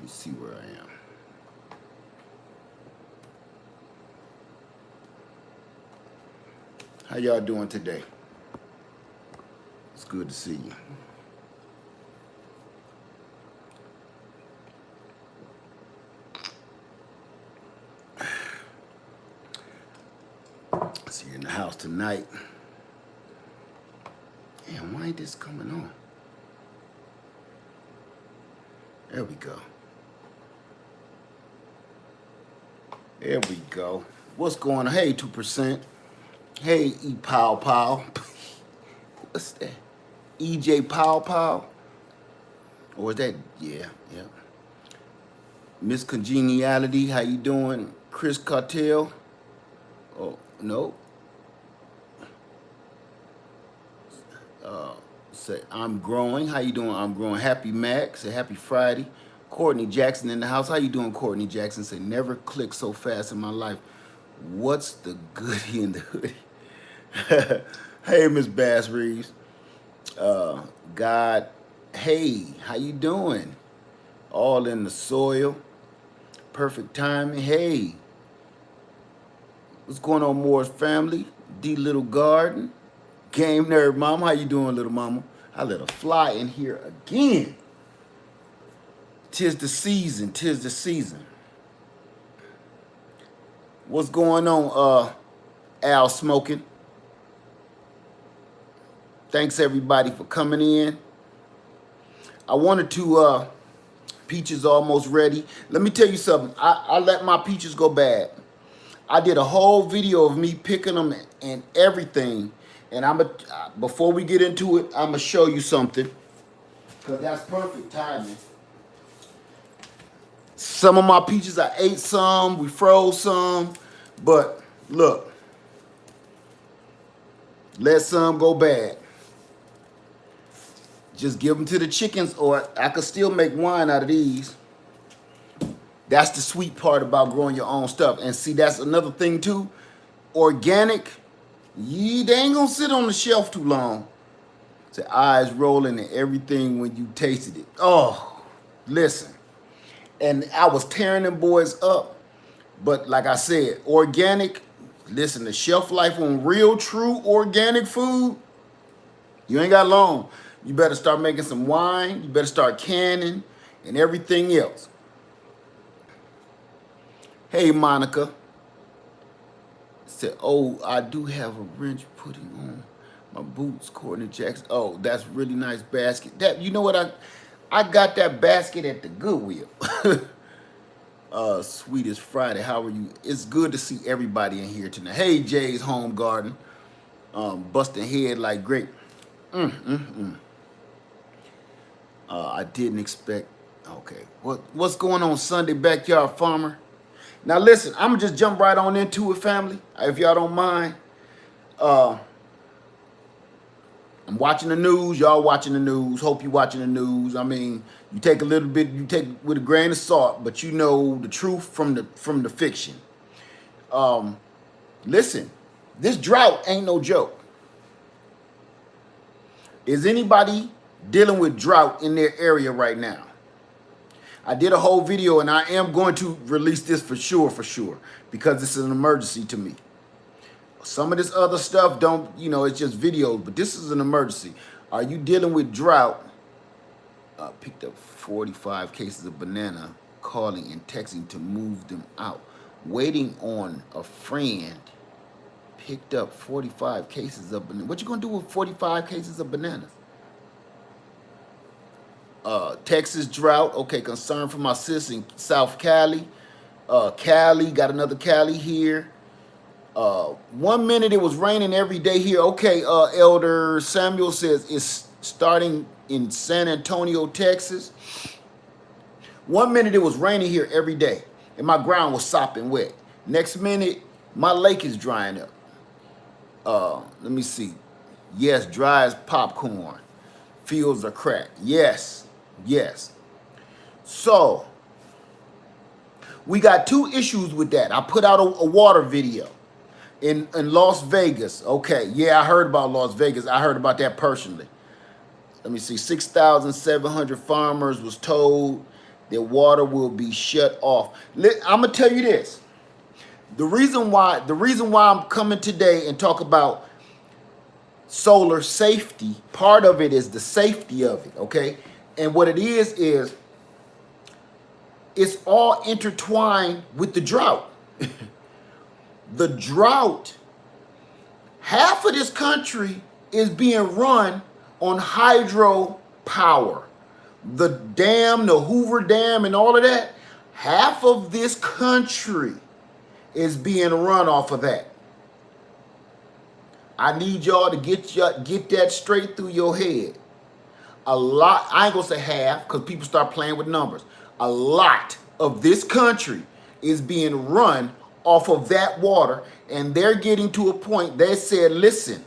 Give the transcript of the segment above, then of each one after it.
me see where I am. How y'all doing today? It's good to see you. See you in the house tonight. Damn, why ain't this coming on? There we go. There we go. What's going on? Hey, 2%. Hey, E Pow Pow. What's that? EJ Pow Pow? Or is that? Yeah. Miss Congeniality, how you doing? Chris Cartel? Oh, no. Say, I'm growing. How you doing? I'm growing. Happy Mac. Say, happy Friday. Courtney Jackson in the house. How you doing, Courtney Jackson? Say, never clicked so fast in my life. What's the goodie in the hoodie? Hey, Miss Bass Reeves. God, hey, how you doing? All in the soil. Perfect timing. Hey, what's going on, Moore's family? D Little Garden. Game Nerd Mama. How you doing, little mama? I let her fly in here again. Tis the season. Tis the season. What's going on, Al Smoking? Thanks everybody for coming in. I wanted to, peaches almost ready. Let me tell you something. I let my peaches go bad. I did a whole video of me picking them and everything. And before we get into it, I'm gonna show you something. Cause that's perfect timing. Some of my peaches, I ate some, we froze some, but look, let some go bad. Just give them to the chickens, or I could still make wine out of these. That's the sweet part about growing your own stuff. And see, that's another thing too. Organic, they ain't gonna sit on the shelf too long. The eyes rolling and everything when you tasted it. Oh, listen. And I was tearing them boys up. But like I said, organic, listen, the shelf life on real, true organic food, you ain't got long. You better start making some wine. You better start canning and everything else. Hey, Monica. Said, oh, I do have a wrench putting on my boots, Courtney Jackson. Oh, that's really nice basket. That, you know what, I got that basket at the Goodwill. Sweetest Friday, how are you? It's good to see everybody in here tonight. Hey, Jay's Home Garden. Busting head like great. I didn't expect, okay. What's going on, Sunday Backyard Farmer? Now listen, I'm gonna just jump right on into it, family, if y'all don't mind. I'm watching the news, y'all watching the news. Hope you watching the news. I mean, you take a little bit, you take with a grain of salt, but you know the truth from the fiction. Listen, this drought ain't no joke. Is anybody dealing with drought in their area right now? I did a whole video, and I am going to release this for sure, because this is an emergency to me. Some of this other stuff don't, it's just videos, but this is an emergency. Are you dealing with drought? Picked up 45 cases of banana, calling and texting to move them out. Waiting on a friend. Picked up 45 cases of bananas. What you gonna do with 45 cases of bananas? Texas drought. Okay, concern for my sis in South Cali. Cali, got another Cali here. 1 minute it was raining every day here. Okay, Elder Samuel says it's starting in San Antonio, Texas. 1 minute it was raining here every day, and my ground was sopping wet. Next minute, my lake is drying up. Let me see. Yes, dry as popcorn. Fields are cracked. Yes. So, we got two issues with that. I put out a water video in Las Vegas. Okay, yeah, I heard about Las Vegas. I heard about that personally. Let me see, 6,700 farmers was told the water will be shut off. I'm gonna tell you this. The reason why I'm coming today and talk about solar safety, part of it is the safety of it, okay? And what it is it's all intertwined with the drought. The drought, half of this country is being run on hydro power. The dam, the Hoover Dam, and all of that, half of this country is being run off of that. I need y'all to get that straight through your head. A lot, I ain't gonna say half, because people start playing with numbers. A lot of this country is being run off of that water, and they're getting to a point, they said, listen,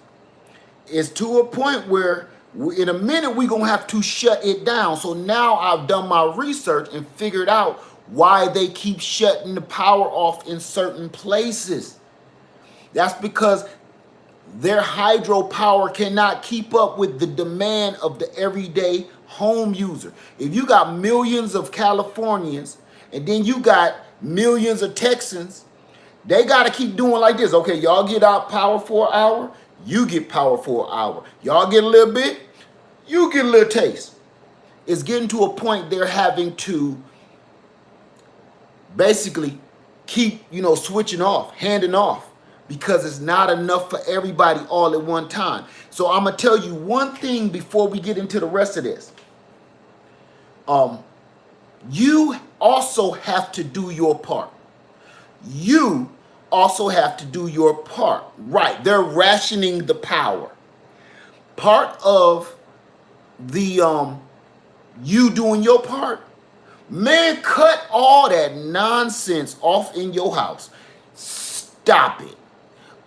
it's to a point where in a minute we're gonna have to shut it down. So now I've done my research and figured out why they keep shutting the power off in certain places. That's because their hydropower cannot keep up with the demand of the everyday home user. If you got millions of Californians and then you got millions of Texans, they got to keep doing like this. Okay, y'all get out power for an hour, you get power for an hour. Y'all get a little bit, you get a little taste. It's getting to a point they're having to basically keep, switching off, handing off, because it's not enough for everybody all at one time. So I'm going to tell you one thing before we get into the rest of this. You also have to do your part. You also have to do your part. Right, they're rationing the power. Part of the you doing your part, man, cut all that nonsense off in your house. Stop it.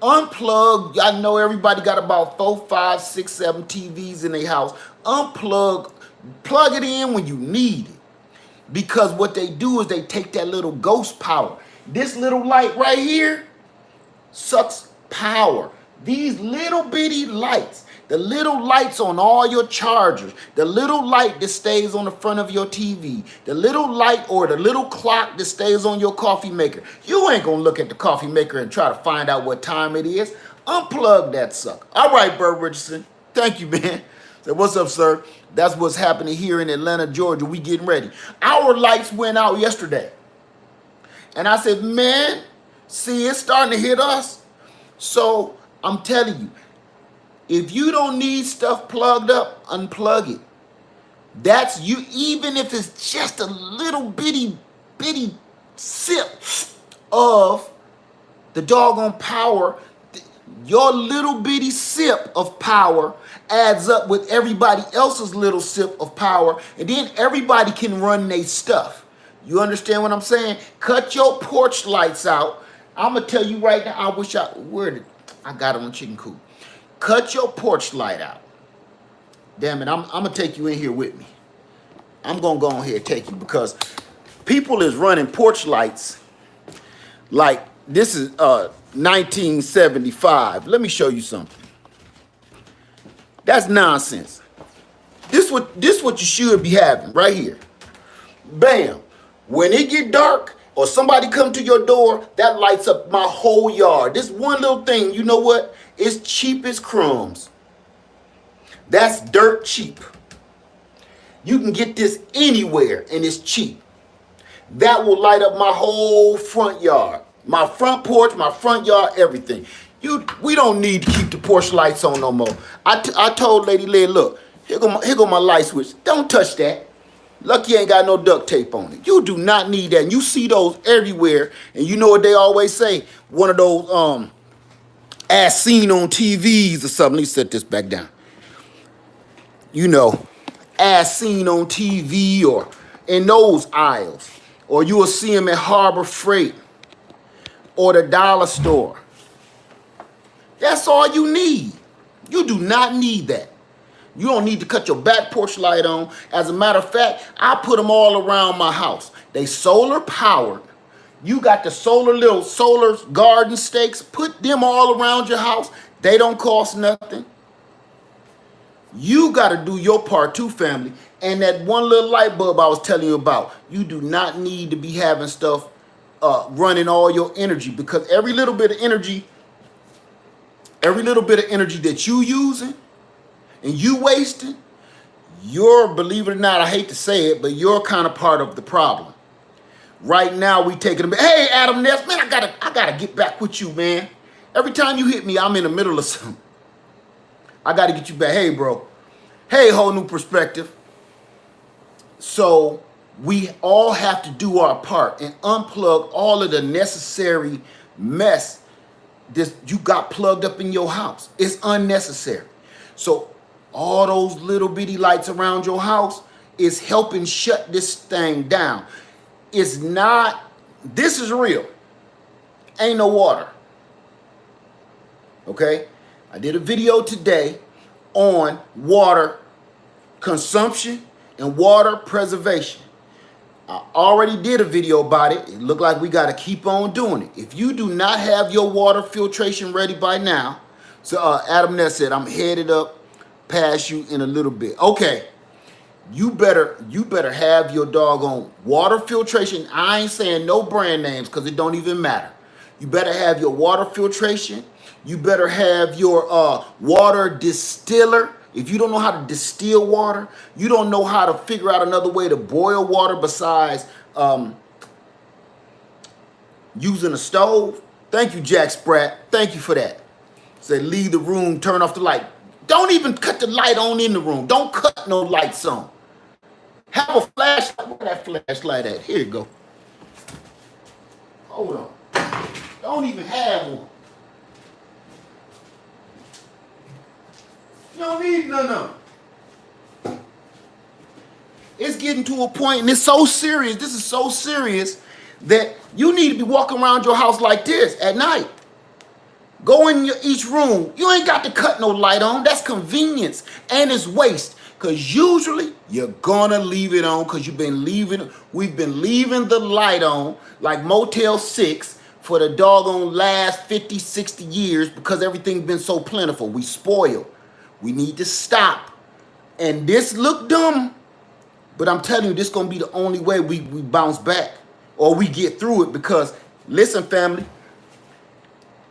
Unplug. I know everybody got about 4, 5, 6, 7 TVs in their house. Unplug, plug it in when you need it. Because what they do is they take that little ghost power. This little light right here sucks power. These little bitty lights, the little lights on all your chargers, the little light that stays on the front of your TV, the little light or the little clock that stays on your coffee maker. You ain't gonna look at the coffee maker and try to find out what time it is. Unplug that sucker. All right, Bert Richardson. Thank you, man. So what's up, sir? That's what's happening here in Atlanta, Georgia. We getting ready. Our lights went out yesterday. And I said, man, see, it's starting to hit us. So I'm telling you, if you don't need stuff plugged up, unplug it. That's you, even if it's just a little bitty sip of the doggone power. Your little bitty sip of power adds up with everybody else's little sip of power, and then everybody can run their stuff. You understand what I'm saying? Cut your porch lights out. I'm gonna tell you right now. I wish I got it on Chicken Coop. Cut your porch light out. Damn it! I'm gonna take you in here with me. I'm gonna go on here and take you, because people is running porch lights like this is 1975. Let me show you something. That's nonsense. This what you should be having right here. Bam. When it get dark or somebody come to your door, that lights up my whole yard. This one little thing, you know what? It's cheap as crumbs. That's dirt cheap. You can get this anywhere and it's cheap. That will light up my whole front yard. My front porch, my front yard, everything. We don't need to keep the porch lights on no more. I told Lady Lynn, look, here go my light switch. Don't touch that. Lucky ain't got no duct tape on it. You do not need that. And you see those everywhere. And you know what they always say? One of those as seen on TVs or something. Let me set this back down. You know, as seen on TV or in those aisles. Or you will see them at Harbor Freight or the dollar store. That's all you need. You do not need that. You don't need to cut your back porch light on. As a matter of fact, I put them all around my house. They solar powered. You got the little solar garden stakes. Put them all around your house. They don't cost nothing. You got to do your part too, family. And that one little light bulb I was telling you about, you do not need to be having stuff running all your energy, because every little bit of energy that you using and you wasting, you're, believe it or not, I hate to say it, but you're kind of part of the problem. Right now, we taking them. Hey, Adam Ness, man, I gotta get back with you, man. Every time you hit me, I'm in the middle of something. I gotta get you back. Hey, bro. Hey, whole new perspective. So we all have to do our part and unplug all of the necessary mess this you got plugged up in your house. It's unnecessary. So all those little bitty lights around your house is helping shut this thing down. It's not, this is real. Ain't no water. Okay? I did a video today on water consumption and water preservation. I already did a video about it. It looked like we got to keep on doing it. If you do not have your water filtration ready by now, so Adam Ness said, I'm headed up past you in a little bit. Okay. You better have your doggone water filtration. I ain't saying no brand names because it don't even matter. You better have your water filtration. You better have your water distiller. If you don't know how to distill water, you don't know how to figure out another way to boil water besides using a stove. Thank you, Jack Spratt. Thank you for that. Say, leave the room, turn off the light. Don't even cut the light on in the room. Don't cut no lights on. Have a flashlight. Where that flashlight at? Here you go. Hold on. Don't even have one. You don't need none of them. It's getting to a point, and it's so serious. This is so serious that you need to be walking around your house like this at night. Go in each room. You ain't got to cut no light on. That's convenience, and it's waste. Because usually you're gonna leave it on because we've been leaving the light on like Motel 6 for the doggone last 50, 60 years because everything's been so plentiful. We spoil. We need to stop. And this look dumb, but I'm telling you, this gonna be the only way we bounce back or we get through it, because listen, family,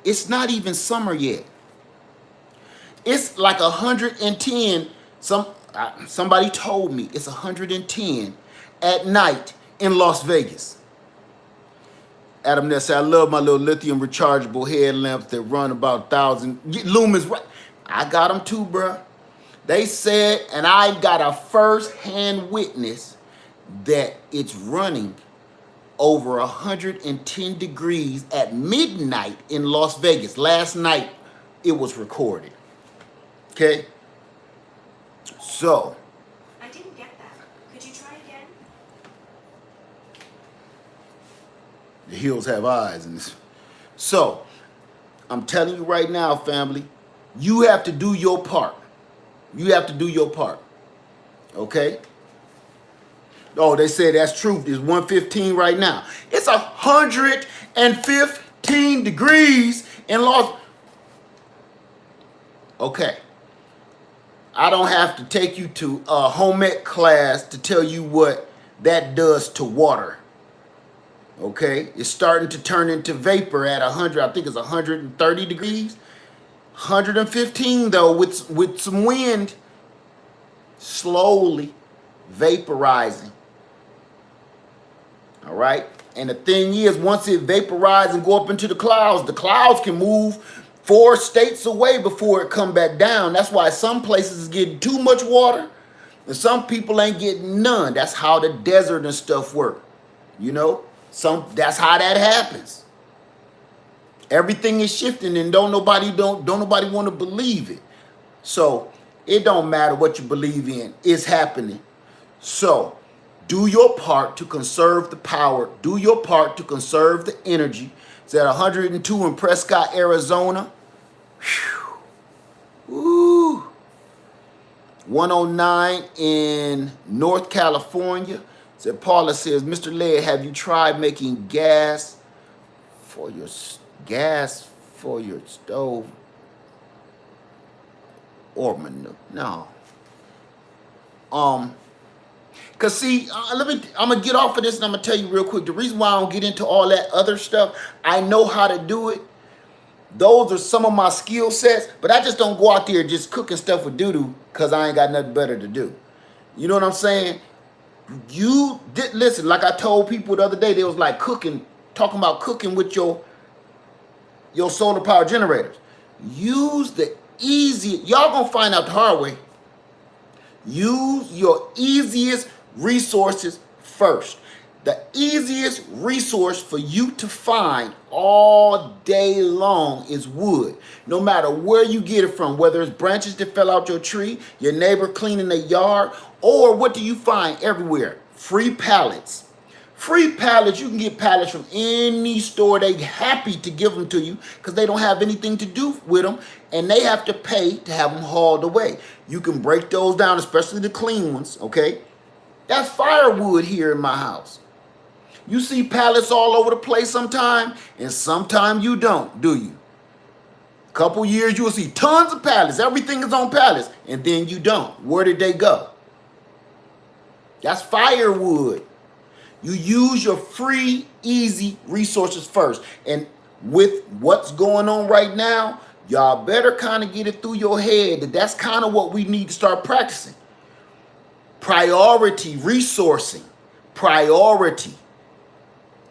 it's not even summer yet. It's like 110. Somebody told me it's 110 at night in Las Vegas. Adam Ness said, I love my little lithium rechargeable headlamps that run about 1,000 lumens. I got them too, bruh. They said, and I got a first-hand witness that it's running over 110 degrees at midnight in Las Vegas. Last night it was recorded. Okay? So, I didn't get that. Could you try again? the hills have eyes in this. So, I'm telling you right now, family, you have to do your part. You have to do your part. Okay? Oh, they say that's truth. It's 115 right now. It's 115 degrees in Los. Okay. I don't have to take you to a home ec class to tell you what that does to water. Okay? It's starting to turn into vapor at 100. I think it's 130 degrees. 115 though, with some wind, slowly vaporizing. All right? And the thing is, once it vaporizes and go up into the clouds can move 4 states away before it come back down. That's why some places is getting too much water and some people ain't getting none. That's how the desert and stuff work. You know? That's how that happens. Everything is shifting and don't nobody want to believe it. So it don't matter what you believe in. It's happening. So do your part to conserve the power. Do your part to conserve the energy. It's at 102 in Prescott, Arizona. Whew. Ooh. 109 in North California. Said Paula says, Mr. Laird, have you tried making gas for your stove or manure? No. Cause see, I'm gonna get off of this and I'm gonna tell you real quick. The reason why I don't get into all that other stuff, I know how to do it. Those are some of my skill sets, but I just don't go out there just cooking stuff with doo-doo because I ain't got nothing better to do. You know what I'm saying? You did listen, like I told people the other day, they was like cooking, talking about cooking with your solar power generators. Use the easy, y'all gonna find out the hard way. Use your easiest resources first. The easiest resource for you to find all day long is wood. No matter where you get it from, whether it's branches that fell out your tree, your neighbor cleaning their yard, or what do you find everywhere? Free pallets. Free pallets, you can get pallets from any store. They happy to give them to you because they don't have anything to do with them and they have to pay to have them hauled away. You can break those down, especially the clean ones, okay? That's firewood here in my house. You see pallets all over the place sometime, and sometime you don't, do you? Couple years you'll see tons of pallets. Everything is on pallets, and then you don't. Where did they go? That's firewood. You use your free, easy resources first. And with what's going on right now, y'all better kind of get it through your head that that's kind of what we need to start practicing. Priority, resourcing, priority.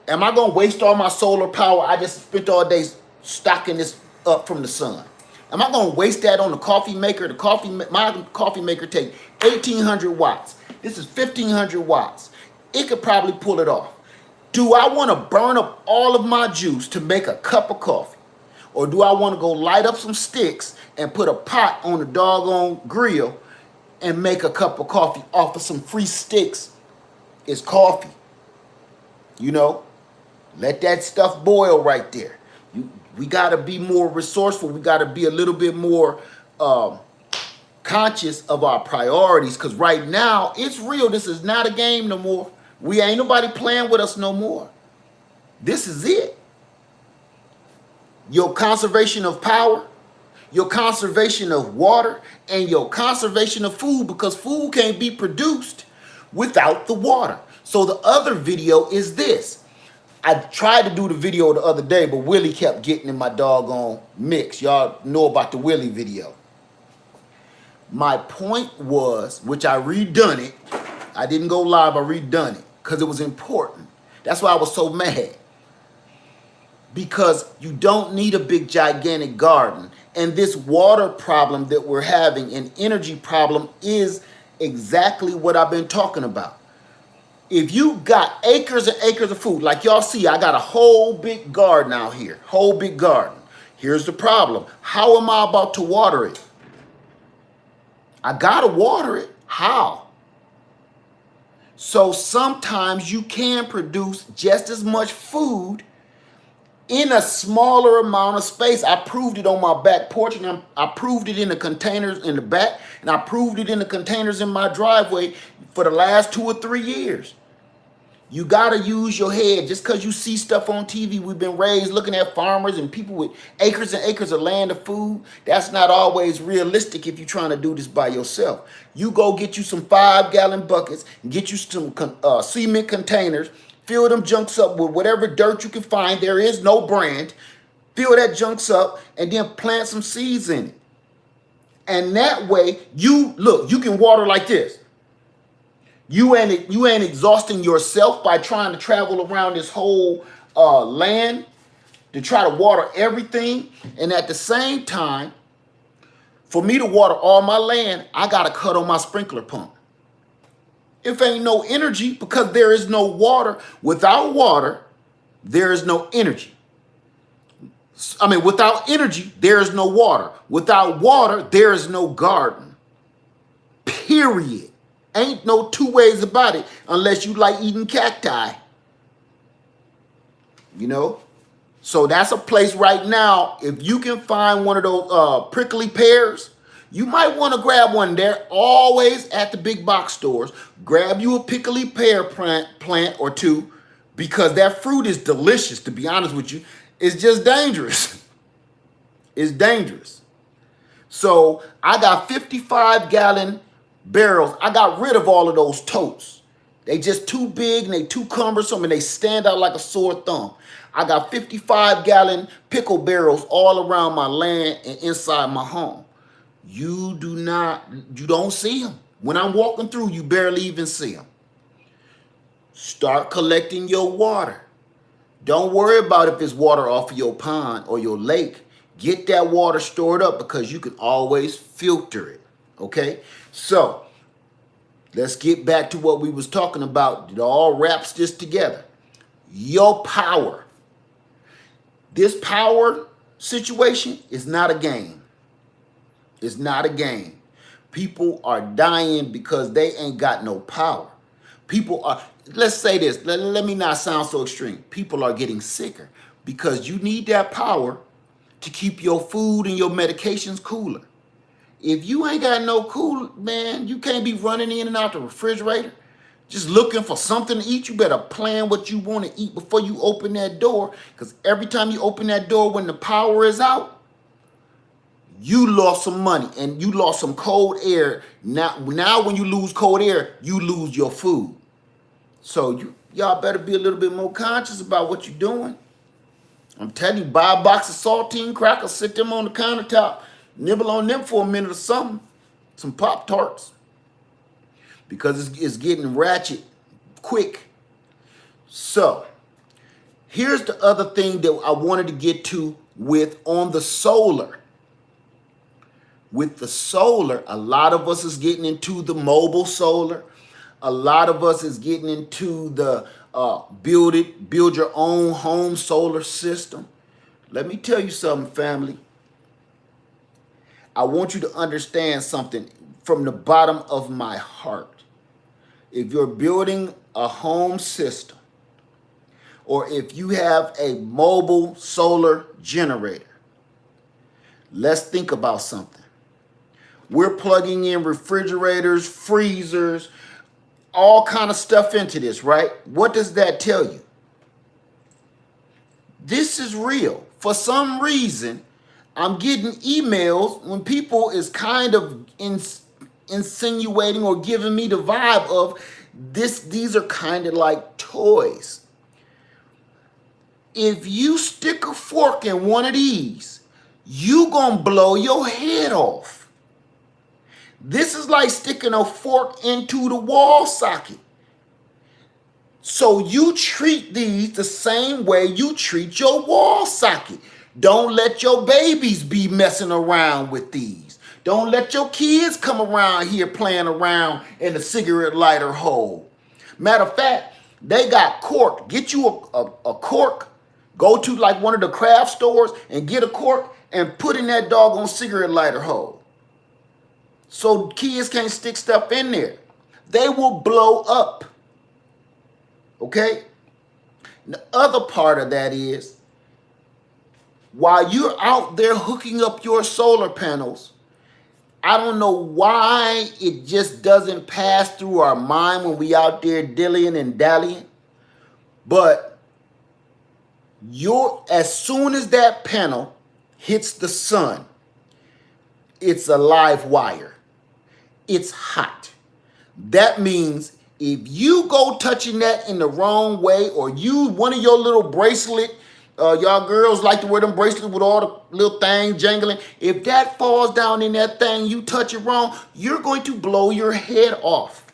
Am I going to waste all my solar power? I just spent all day stocking this up from the sun. Am I going to waste that on the coffee maker? My coffee maker take 1,800 watts. This is 1,500 watts. It could probably pull it off. Do I want to burn up all of my juice to make a cup of coffee? Or do I want to go light up some sticks and put a pot on the doggone grill and make a cup of coffee off of some free sticks? It's coffee. You know, let that stuff boil right there. We got to be more resourceful. We got to be a little bit more conscious of our priorities because right now, it's real. This is not a game no more. We ain't nobody playing with us no more. This is it. Your conservation of power, your conservation of water, and your conservation of food because food can't be produced without the water. So the other video is this. I tried to do the video the other day, but Willie kept getting in my doggone mix. Y'all know about the Willie video. My point was, which I redone it. I didn't go live, I redone it because it was important. That's why I was so mad. Because you don't need a big gigantic garden. And this water problem that we're having, an energy problem, is exactly what I've been talking about. If you got acres and acres of food, like y'all see, I got a whole big garden out here, whole big garden. Here's the problem. How am I about to water it? I gotta water it. How? So sometimes you can produce just as much food in a smaller amount of space. I proved it on my back porch, and I proved it in the containers in the back, and I proved it in the containers in my driveway for the last 2 or 3 years. You got to use your head. Just because you see stuff on TV, we've been raised looking at farmers and people with acres and acres of land of food. That's not always realistic if you're trying to do this by yourself. You go get you some 5-gallon buckets, get you some cement containers, fill them junks up with whatever dirt you can find. There is no brand. Fill that junks up and then plant some seeds in it. And that way, you can water like this. You ain't exhausting yourself by trying to travel around this whole land to try to water everything. And at the same time, for me to water all my land, I got to cut on my sprinkler pump. If ain't no energy, because there is no water. Without water, there is no energy. Without energy, there is no water. Without water, there is no garden. Period. Ain't no two ways about it unless you like eating cacti. You know? So that's a place right now. If you can find one of those prickly pears, you might want to grab one. They're always at the big box stores. Grab you a prickly pear plant or two because that fruit is delicious, to be honest with you. It's just dangerous. It's dangerous. So I got 55-gallon barrels. I got rid of all of those totes. They just too big and they too cumbersome and they stand out like a sore thumb. I got 55-gallon pickle barrels all around my land and inside my home. You don't see them. When I'm walking through, you barely even see them. Start collecting your water. Don't worry about if it's water off of your pond or your lake. Get that water stored up because you can always filter it. Okay? So, let's get back to what we was talking about. It all wraps this together. Your power. This power situation is not a game. It's not a game. People are dying because they ain't got no power. People are, let's say this, let me not sound so extreme. People are getting sicker because you need that power to keep your food and your medications cooler. If you ain't got no cool, man, you can't be running in and out the refrigerator just looking for something to eat. You better plan what you want to eat before you open that door, because every time you open that door when the power is out, you lost some money and you lost some cold air. Now when you lose cold air, you lose your food. So y'all better be a little bit more conscious about what you're doing. I'm telling you, buy a box of saltine crackers, sit them on the countertop, nibble on them for a minute or something, some Pop-Tarts, because it's getting ratchet quick. So here's the other thing that I wanted to get to with on the solar. With the solar, a lot of us is getting into the mobile solar. A lot of us is getting into the build your own home solar system. Let me tell you something, family. I want you to understand something from the bottom of my heart. If you're building a home system, or if you have a mobile solar generator, let's think about something. We're plugging in refrigerators, freezers, all kind of stuff into this, right? What does that tell you? This is real. For some reason, I'm getting emails when people is kind of insinuating or giving me the vibe of these are kind of like toys. If you stick a fork in one of these, you gonna blow your head off. This is like sticking a fork into the wall socket. So you treat these the same way you treat your wall socket. Don't let your babies be messing around with these. Don't let your kids come around here playing around in the cigarette lighter hole. Matter of fact, they got cork. Get you a cork. Go to like one of the craft stores and get a cork and put in that doggone cigarette lighter hole. So kids can't stick stuff in there. They will blow up. Okay? The other part of that is, while you're out there hooking up your solar panels, I don't know why it just doesn't pass through our mind when we out there dillying and dallying, but as soon as that panel hits the sun, it's a live wire. It's hot. That means if you go touching that in the wrong way, or one of your little bracelet, y'all girls like to wear them bracelets with all the little things jangling. If that falls down in that thing, you touch it wrong, you're going to blow your head off.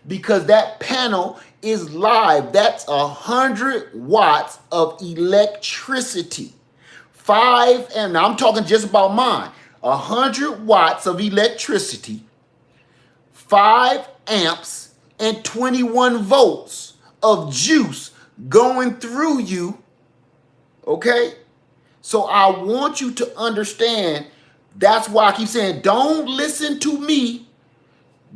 Because that panel is live. That's 100 watts of electricity. And I'm talking just about mine. 100 watts of electricity, 5 amps, and 21 volts of juice going through you, okay? So I want you to understand, that's why I keep saying, don't listen to me.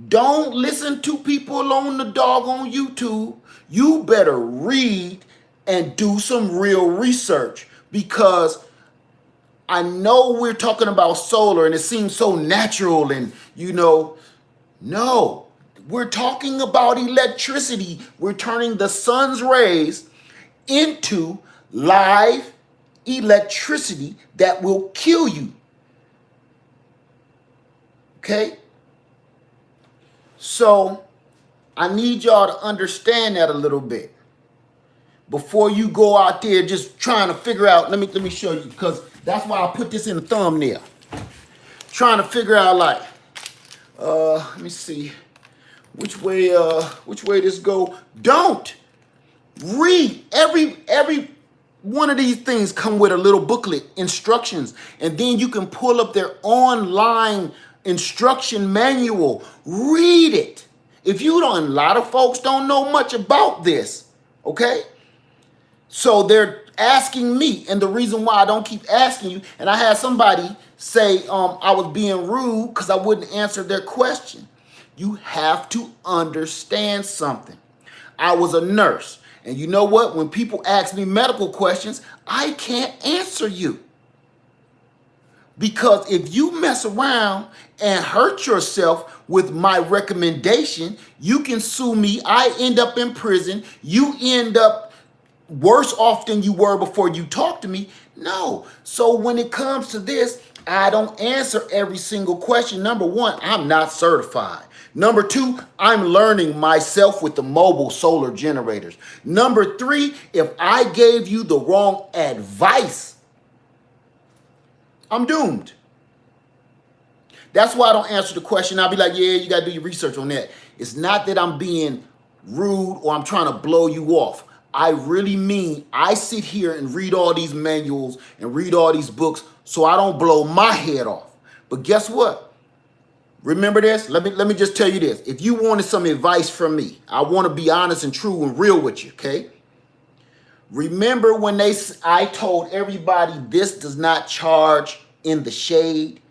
Don't listen to people on the doggone YouTube. You better read and do some real research, because I know we're talking about solar and it seems so natural and, no. We're talking about electricity. We're turning the sun's rays into live electricity that will kill you. Okay? So I need y'all to understand that a little bit before you go out there just trying to figure out. Let me show you, because that's why I put this in the thumbnail. Trying to figure out, like, let me see which way this go. Don't read every one of these things come with a little booklet, instructions, and then you can pull up their online instruction manual. Read it. If you don't, a lot of folks don't know much about this, okay? So they're asking me, and the reason why I don't keep asking you, and I had somebody say I was being rude because I wouldn't answer their question. You have to understand something. I was a nurse. And you know what? When people ask me medical questions, I can't answer you. Because if you mess around and hurt yourself with my recommendation, you can sue me. I end up in prison. You end up worse off than you were before you talked to me. No. So when it comes to this, I don't answer every single question. Number one, I'm not certified. Number two, I'm learning myself with the mobile solar generators. Number three, if I gave you the wrong advice, I'm doomed. That's why I don't answer the question. I'll be like, yeah, you got to do your research on that. It's not that I'm being rude or I'm trying to blow you off. I really mean I sit here and read all these manuals and read all these books so I don't blow my head off. But guess what? Remember this? Let me just tell you this. If you wanted some advice from me, I want to be honest and true and real with you, okay? Remember when I told everybody this does not charge in the shade?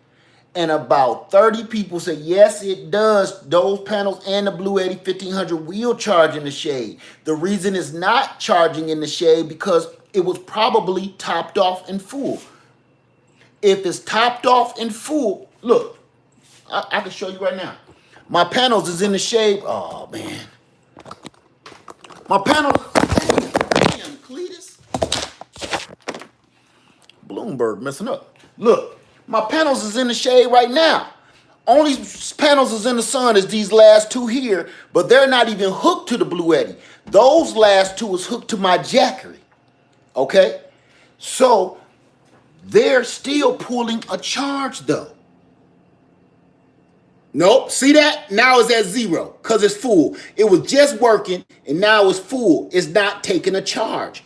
And about 30 people said, yes, it does. Those panels and the Blue Eddy 1500 will charge in the shade. The reason it's not charging in the shade because it was probably topped off and full. If it's topped off and full, look, I can show you right now. My panels is in the shade. Oh, man. My panels, damn, Cletus. Bloomberg messing up. Look, my panels is in the shade right now. Only panels is in the sun is these last two here, but they're not even hooked to the Blue Eddy. Those last two is hooked to my Jackery. Okay? So they're still pulling a charge though. Nope, see that? Now it's at zero because it's full. It was just working and now it's full. It's not taking a charge.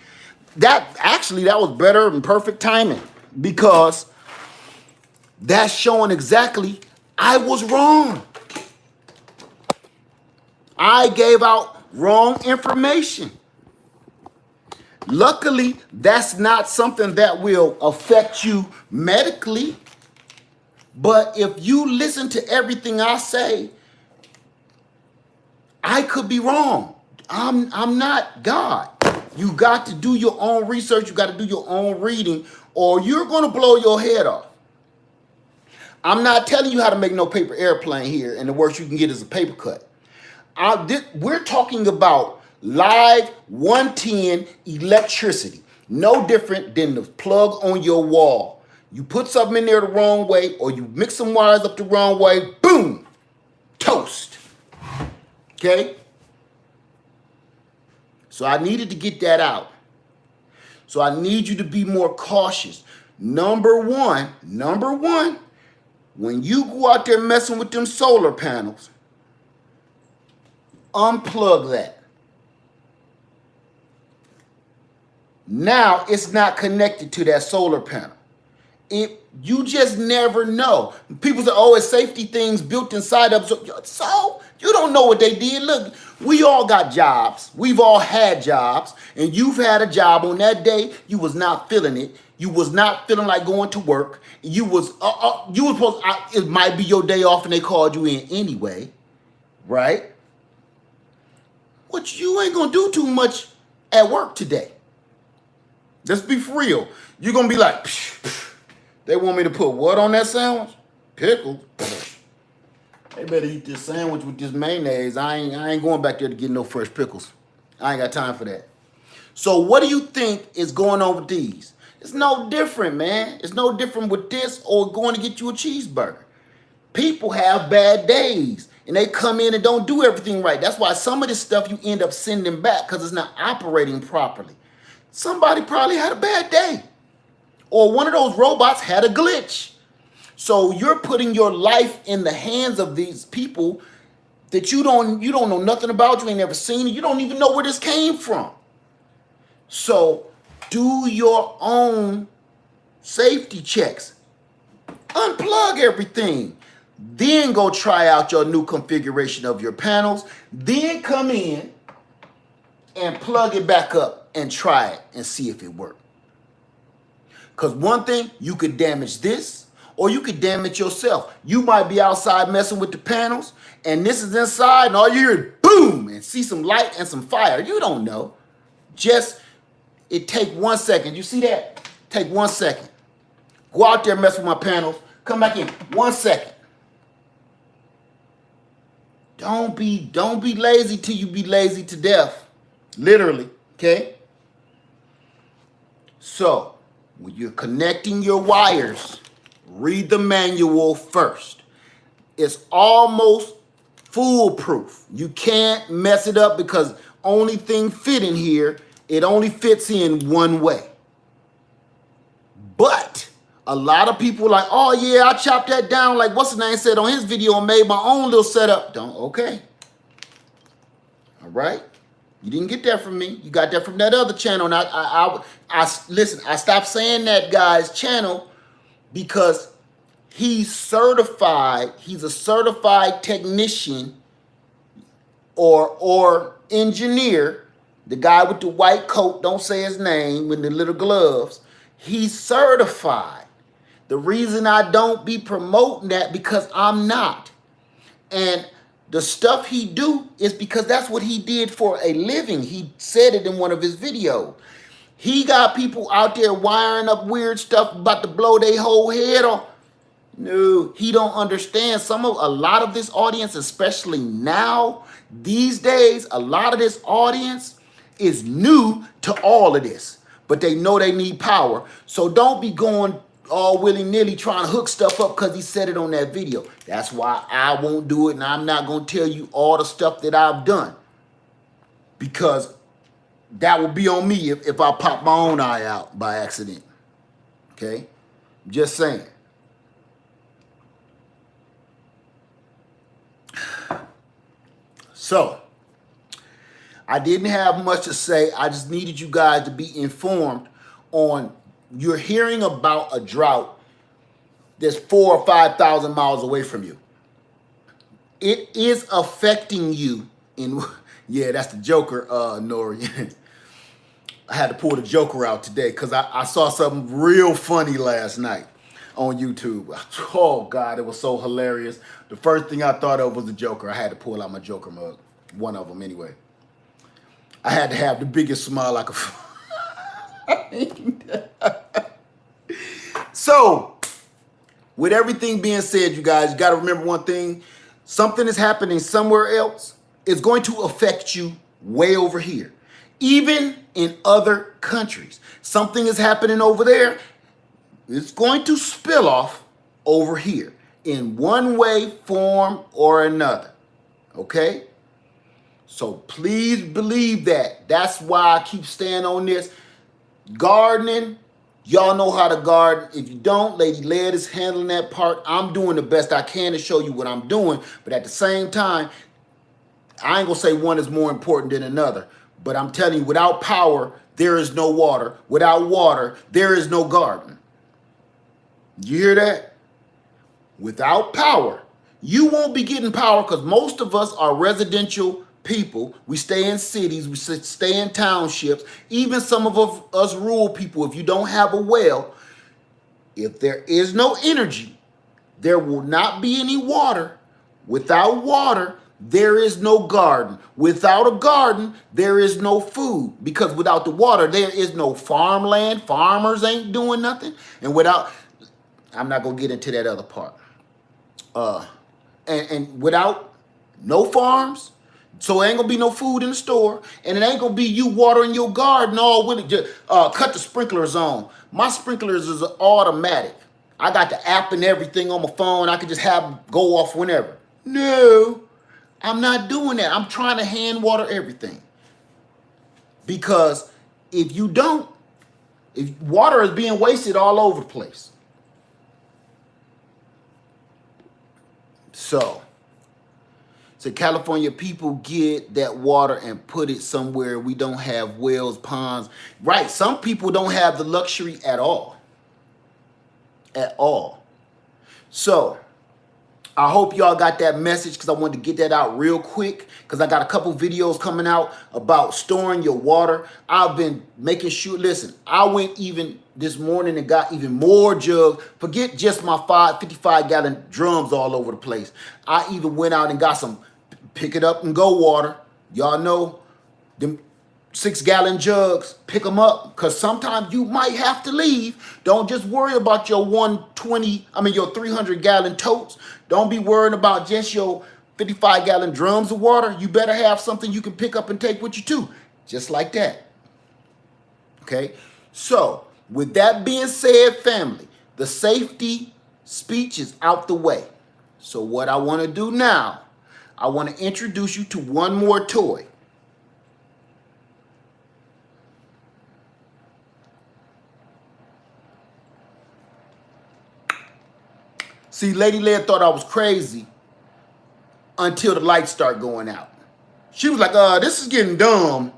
That was better and perfect timing because that's showing exactly I was wrong. I gave out wrong information. Luckily, that's not something that will affect you medically. But if you listen to everything I say, I could be wrong. I'm not God. You got to do your own research. You got to do your own reading, or you're going to blow your head off. I'm not telling you how to make no paper airplane here, and the worst you can get is a paper cut. We're talking about live 110 electricity. No different than the plug on your wall. You put something in there the wrong way, or you mix some wires up the wrong way, boom, toast. Okay? So I needed to get that out. So I need you to be more cautious. Number one, when you go out there messing with them solar panels, unplug that. Now it's not connected to that solar panel. You just never know. People say, oh, it's safety things built inside of. So you don't know what they did. Look, we all got jobs. We've all had jobs. And you've had a job on that day. You was not feeling it. You was not feeling like going to work. You was supposed, it might be your day off and they called you in anyway. Right? Which you ain't going to do too much at work today. Let's be for real. You're going to be like, psh, psh. They want me to put what on that sandwich? Pickles. They better eat this sandwich with this mayonnaise. I ain't going back there to get no fresh pickles. I ain't got time for that. So what do you think is going on with these? It's no different, man. It's no different with this or going to get you a cheeseburger. People have bad days. and they come in and don't do everything right. That's why some of this stuff you end up sending back because it's not operating properly. Somebody probably had a bad day, or one of those robots had a glitch. So you're putting your life in the hands of these people that you don't know nothing about. You ain't never seen it. You don't even know where this came from. So do your own safety checks. Unplug everything. Then go try out your new configuration of your panels. Then come in and plug it back up and try it and see if it works. Because one thing, you could damage this or you could damage yourself. You might be outside messing with the panels and this is inside and all you hear is boom and see some light and some fire. You don't know. Just, it take 1 second. You see that? Take 1 second. Go out there, mess with my panels. Come back in. 1 second. Don't be lazy till you be lazy to death. Literally, okay? So, when you're connecting your wires, read the manual first. It's almost foolproof. You can't mess it up because only thing fit in here, it only fits in one way. But a lot of people are like, oh yeah, I chopped that down like what's his name said on his video and made my own little setup. Okay. All right. You didn't get that from me. You got that from that other channel. And listen, I stopped saying that guy's channel because he's certified. He's a certified technician or engineer. The guy with the white coat, don't say his name, with the little gloves. He's certified. The reason I don't be promoting that because I'm not. And the stuff he do is because that's what he did for a living. He said it in one of his videos. He got people out there wiring up weird stuff about to blow their whole head off. No, he don't understand. A lot of this audience, especially now, these days, a lot of this audience is new to all of this. But they know they need power. So don't be going all willy-nilly trying to hook stuff up because he said it on that video. That's why I won't do it, and I'm not going to tell you all the stuff that I've done. Because that will be on me if I pop my own eye out by accident. Okay? Just saying. So, I didn't have much to say. I just needed you guys to be informed on, you're hearing about a drought that's 4,000 or 5,000 miles away from you. It is affecting you in, yeah, that's the Joker, Nori. I had to pull the Joker out today because I saw something real funny last night on YouTube. Oh God, it was so hilarious. The first thing I thought of was the Joker. I had to pull out my Joker mug. One of them anyway. I had to have the biggest smile I could find. So, with everything being said, you guys, you got to remember one thing. Something is happening somewhere else. It's going to affect you way over here. Even in other countries. Something is happening over there. It's going to spill off over here in one way, form, or another. Okay? So please believe that. That's why I keep staying on this. Gardening, y'all know how to garden. If you don't, Lady Led is handling that part. I'm doing the best I can to show you what I'm doing. But at the same time, I ain't going to say one is more important than another. But I'm telling you, without power, there is no water. Without water, there is no garden. You hear that? Without power, you won't be getting power because most of us are residential people. We stay in cities, we stay in townships. Even some of us rural people, if you don't have a well, if there is no energy, there will not be any water. Without water, there is no garden. Without a garden, there is no food. Because without the water, there is no farmland. Farmers ain't doing nothing. And without, I'm not going to get into that other part. And without no farms, so it ain't gonna be no food in the store, and it ain't gonna be you watering your garden all with it. Just cut the sprinklers on. My sprinklers is automatic. I got the app and everything on my phone. I can just have them go off whenever. No, I'm not doing that. I'm trying to hand water everything. Because if you don't, if water is being wasted all over the place. So California people get that water and put it somewhere. We don't have wells, ponds. Right. Some people don't have the luxury at all. At all. So I hope y'all got that message because I wanted to get that out real quick because I got a couple videos coming out about storing your water. I've been making sure, listen, I went even this morning and got even more jugs. Forget just my 55-gallon drums all over the place. I even went out and got some pick it up and go water. Y'all know them 6-gallon jugs, pick them up because sometimes you might have to leave. Don't just worry about your 300-gallon totes. Don't be worried about just your 55-gallon drums of water. You better have something you can pick up and take with you too. Just like that. Okay? So, with that being said, family, the safety speech is out the way. So what I want to do now, I want to introduce you to one more toy. See, Lady Leia thought I was crazy until the lights start going out. She was like, this is getting dumb.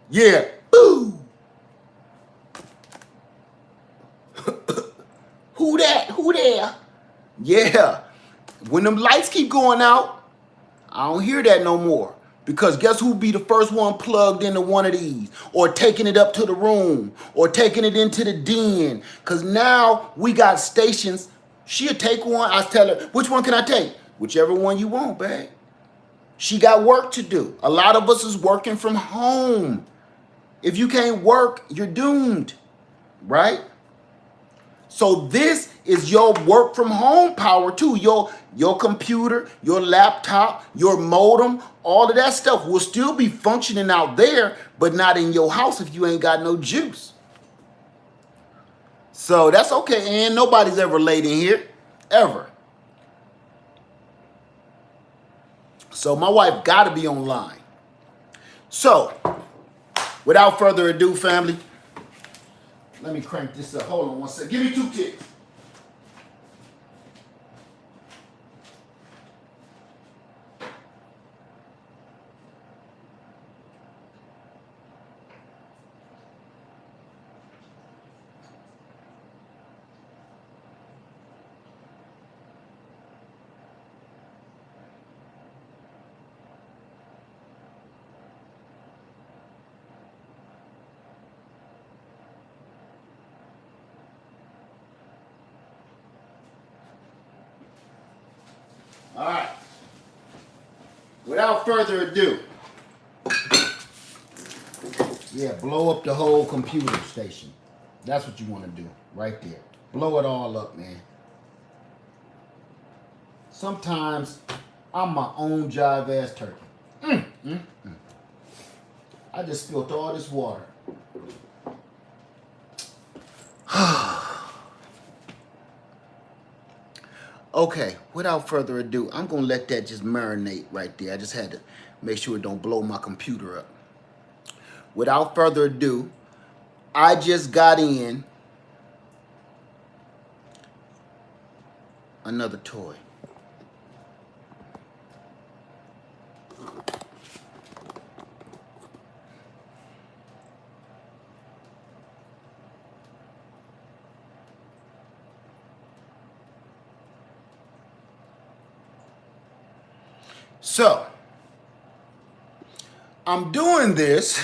Yeah. Boo. Who that? Who there? Yeah. When them lights keep going out, I don't hear that no more. Because guess who be the first one plugged into one of these? Or taking it up to the room? Or taking it into the den? Because now we got stations. She'll take one. I tell her, which one can I take? Whichever one you want, babe. She got work to do. A lot of us is working from home. If you can't work, you're doomed. Right? So this is your work from home power too. Your computer, your laptop, your modem, all of that stuff will still be functioning out there, but not in your house if you ain't got no juice. So that's okay, and nobody's ever late in here, ever. So my wife got to be online. So without further ado, family, let me crank this up. Hold on one second. Give me 2 ticks. All right. Without further ado, yeah, blow up the whole computer station. That's what you want to do right there. Blow it all up, man. Sometimes I'm my own jive ass turkey. I just spilled all this water. Okay, without further ado, I'm going to let that just marinate right there. I just had to make sure it don't blow my computer up. Without further ado, I just got in another toy. So, I'm doing this.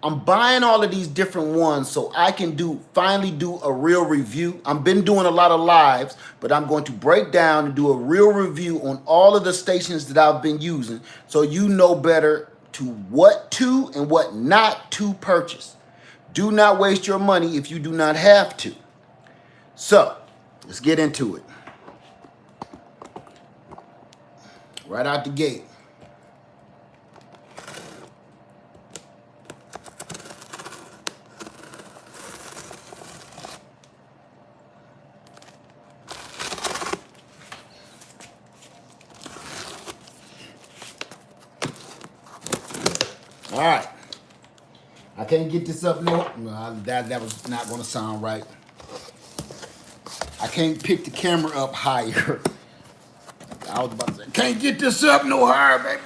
I'm buying all of these different ones so I can finally do a real review. I've been doing a lot of lives, but I'm going to break down and do a real review on all of the stations that I've been using so you know better what to and what not to purchase. Do not waste your money if you do not have to. So, let's get into it. Right out the gate. All right. I can't get this up. No, that was not going to sound right. I can't pick the camera up higher. I was about to say, can't get this up no higher, baby.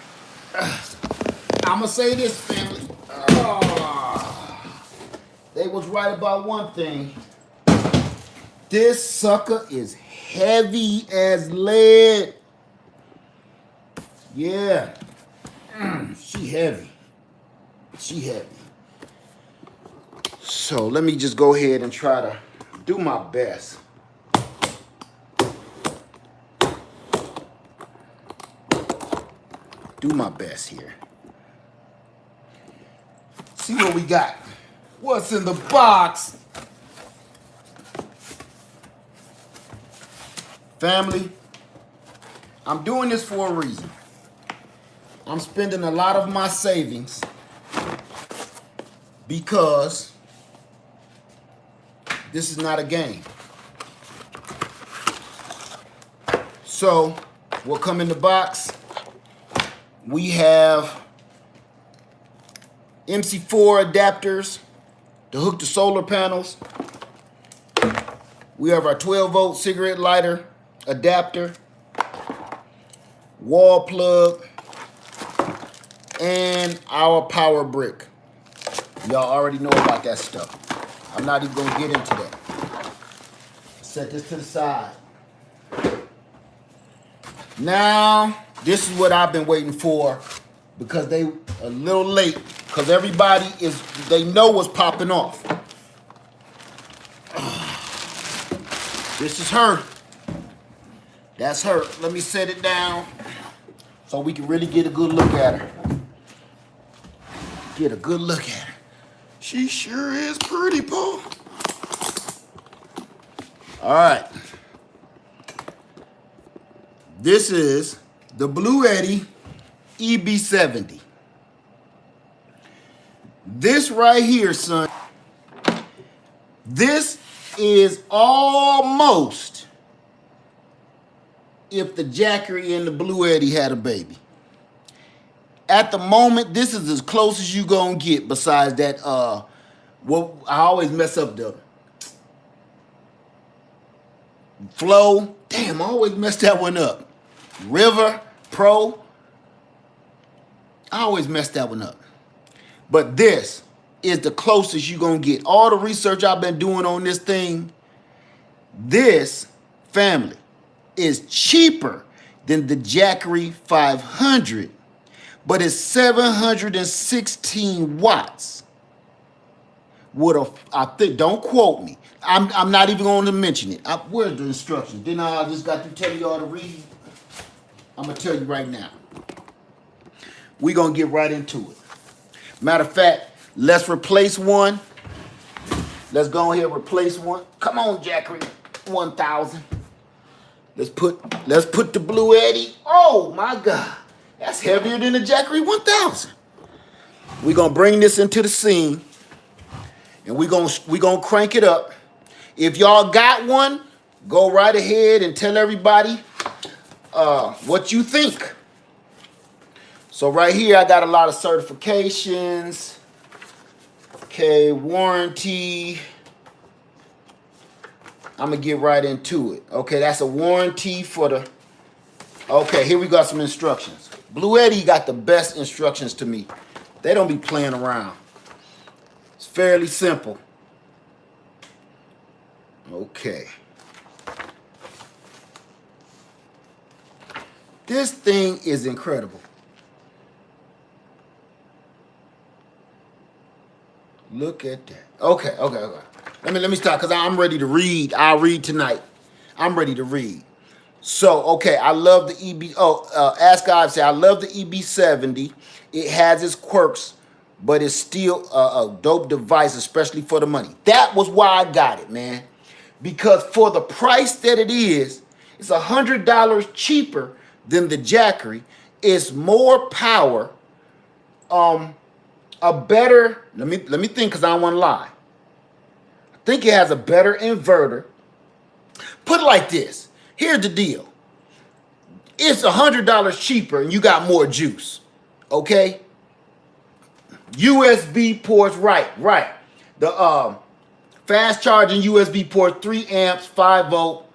I'm going to say this, family. They was right about one thing. This sucker is heavy as lead. Yeah. She heavy. She heavy. So let me just go ahead and try to do my best. Do my best here. See what we got. What's in the box? Family, I'm doing this for a reason. I'm spending a lot of my savings because this is not a game. So, what come in the box? We have MC4 adapters to hook the solar panels. We have our 12-volt cigarette lighter adapter, wall plug, and our power brick. Y'all already know about that stuff. I'm not even gonna get into that. Set this to the side. Now, this is what I've been waiting for because they a little late because everybody they know what's popping off. This is her. That's her. Let me set it down so we can really get a good look at her. Get a good look at her. She sure is pretty, Paul. All right. This is the Bluetti EB70. This right here, son, this is almost if the Jackery and the Bluetti had a baby. At the moment, this is as close as you gonna get besides that, what I always mess up the Flow. Damn, I always mess that one up. River, Pro. I always mess that one up. But this is the closest you gonna get. All the research I've been doing on this thing, this family is cheaper than the Jackery 500, but it's 716 watts. I think, don't quote me. I'm not even going to mention it. Where's the instructions? Didn't I just got to tell y'all to read? I'm going to tell you right now. We're going to get right into it. Matter of fact, let's replace one. Let's go ahead and replace one. Come on, Jackery 1000. Let's put the Bluetti. Oh my God. That's heavier than the Jackery 1000. We're going to bring this into the scene. And we're gonna crank it up. If y'all got one, go right ahead and tell everybody what you think. So right here, I got a lot of certifications. Okay, warranty. I'm gonna get right into it. Okay, that's a warranty for the... Okay, here we got some instructions. Bluetti got the best instructions to me. They don't be playing around. It's fairly simple. Okay. This thing is incredible. Look at that. Okay. Let me stop because I'm ready to read. I'll read tonight. I'm ready to read. So, okay, I love the EB. Ask God, say, I love the EB70. It has its quirks, but it's still a dope device, especially for the money. That was why I got it, man. Because for the price that it is, it's $100 cheaper than the Jackery. It's more power, a better, let me think because I don't want to lie. I think it has a better inverter. Put it like this. Here's the deal. It's $100 cheaper and you got more juice. Okay? USB ports, right. The fast charging USB port, 3 amps, 5 volt.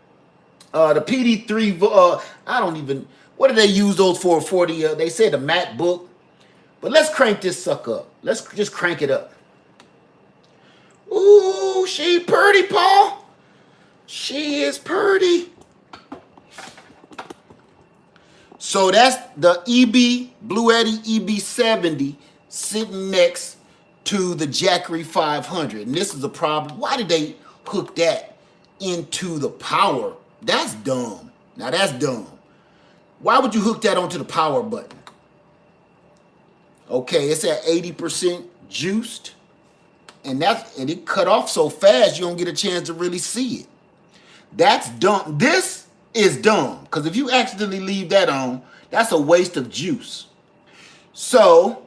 The PD3, I don't even, what do they use those for? They said the MacBook. But let's crank this sucker up. Let's just crank it up. Ooh, she pretty, Paul. She is pretty. So that's the Bluetti EB70 sitting next to the Jackery 500. And this is a problem. Why did they hook that into the power? That's dumb. Now that's dumb. Why would you hook that onto the power button? Okay, it's at 80% juiced. And it cut off so fast you don't get a chance to really see it. That's dumb. This is dumb. Because if you accidentally leave that on, that's a waste of juice. So,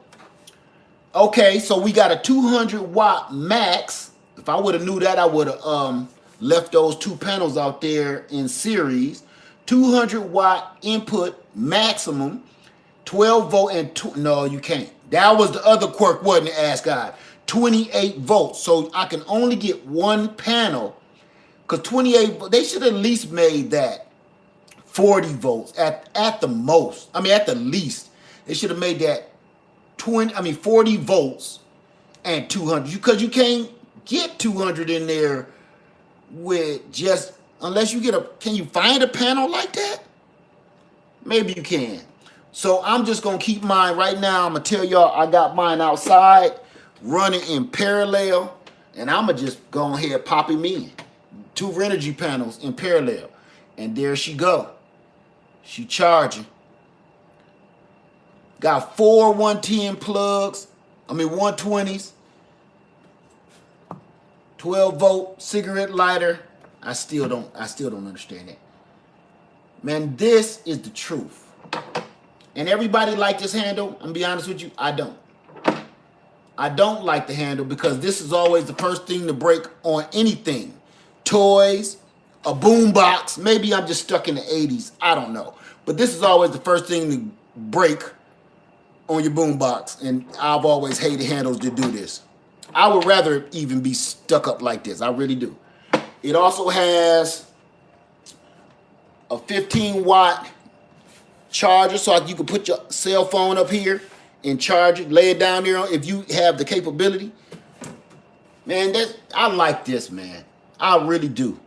okay, so we got a 200 watt max. If I would have knew that, I would have left those 2 panels out there in series. 200 watt input maximum. 12 volt and no, you can't. That was the other quirk, wasn't it, Ask God? 28 volts. So I can only get 1 panel. Because 28, they should at least made that 40 volts at the most. I mean, at the least. They should have made that 40 volts and 200. Because you can't get 200 in there with just, unless you get can you find a panel like that? Maybe you can. So I'm just going to keep mine right now. I'm going to tell y'all I got mine outside running in parallel. And I'm going to just go ahead pop him in. 2 Renogy panels in parallel. And there she go. She charging. Got 4 110 plugs. 120s. 12 volt cigarette lighter. I still don't understand it. Man, this is the truth. And everybody like this handle. I'm gonna be honest with you, I don't. I don't like the handle because this is always the first thing to break on anything. Toys, a boom box. Maybe I'm just stuck in the 80s. I don't know. But this is always the first thing to break on your boom box. And I've always hated handles that do this. I would rather even be stuck up like this. I really do. It also has a 15 watt charger so you can put your cell phone up here and charge it, lay it down there if you have the capability. Man, I like this, man. I really do.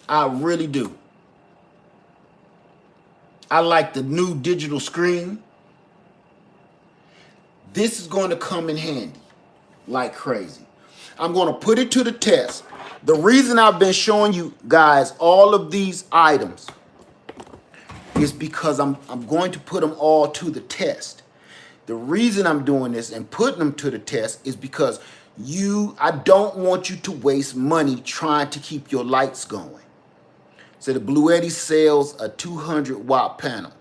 I really do. I like the new digital screen. This is going to come in handy like crazy. I'm going to put it to the test. The reason I've been showing you guys all of these items is because I'm going to put them all to the test. The reason I'm doing this and putting them to the test is because I don't want you to waste money trying to keep your lights going. So the Bluetti sells a 200 watt panel.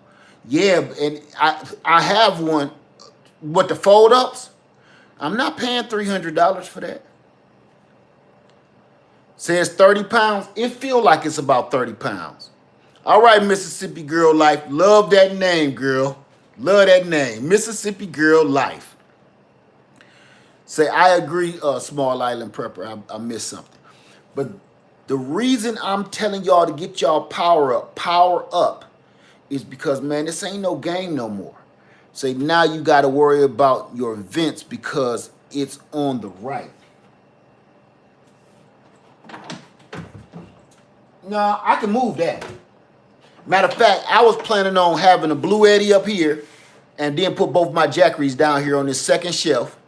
Yeah, and I have one. What, the fold ups? I'm not paying $300 for that. Says 30 pounds. It feel like it's about 30 pounds. All right, Mississippi Girl Life. Love that name, girl. Love that name. Mississippi Girl Life. Say, I agree, Small Island Prepper. I missed something. But the reason I'm telling y'all to get y'all power up, is because, man, this ain't no game no more. Say, now you got to worry about your vents because it's on the right. No, I can move that. Matter of fact, I was planning on having a Bluetti up here and then put both my Jackeries down here on this second shelf.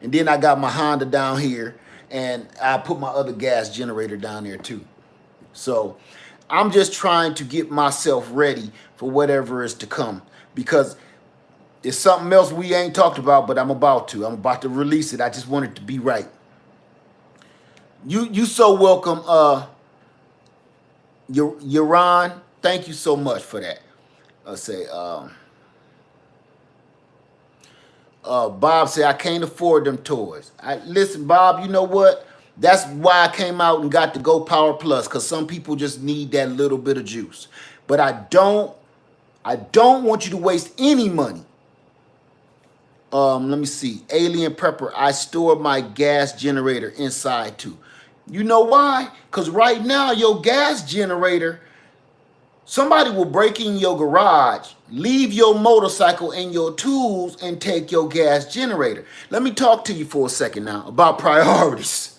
And then I got my Honda down here and I put my other gas generator down there too. So I'm just trying to get myself ready for whatever is to come because there's something else we ain't talked about, but I'm about to release it. I just want it to be right. You so welcome, Yaron. Thank you so much for that. Bob said, I can't afford them toys. Listen, Bob, you know what? That's why I came out and got the Go Power Plus, because some people just need that little bit of juice. But I don't want you to waste any money Let me see. Alien Prepper, I store my gas generator inside too. You know why? Because right now your gas generator, somebody will break in your garage, leave your motorcycle and your tools, and take your gas generator. Let me talk to you for a second now about priorities.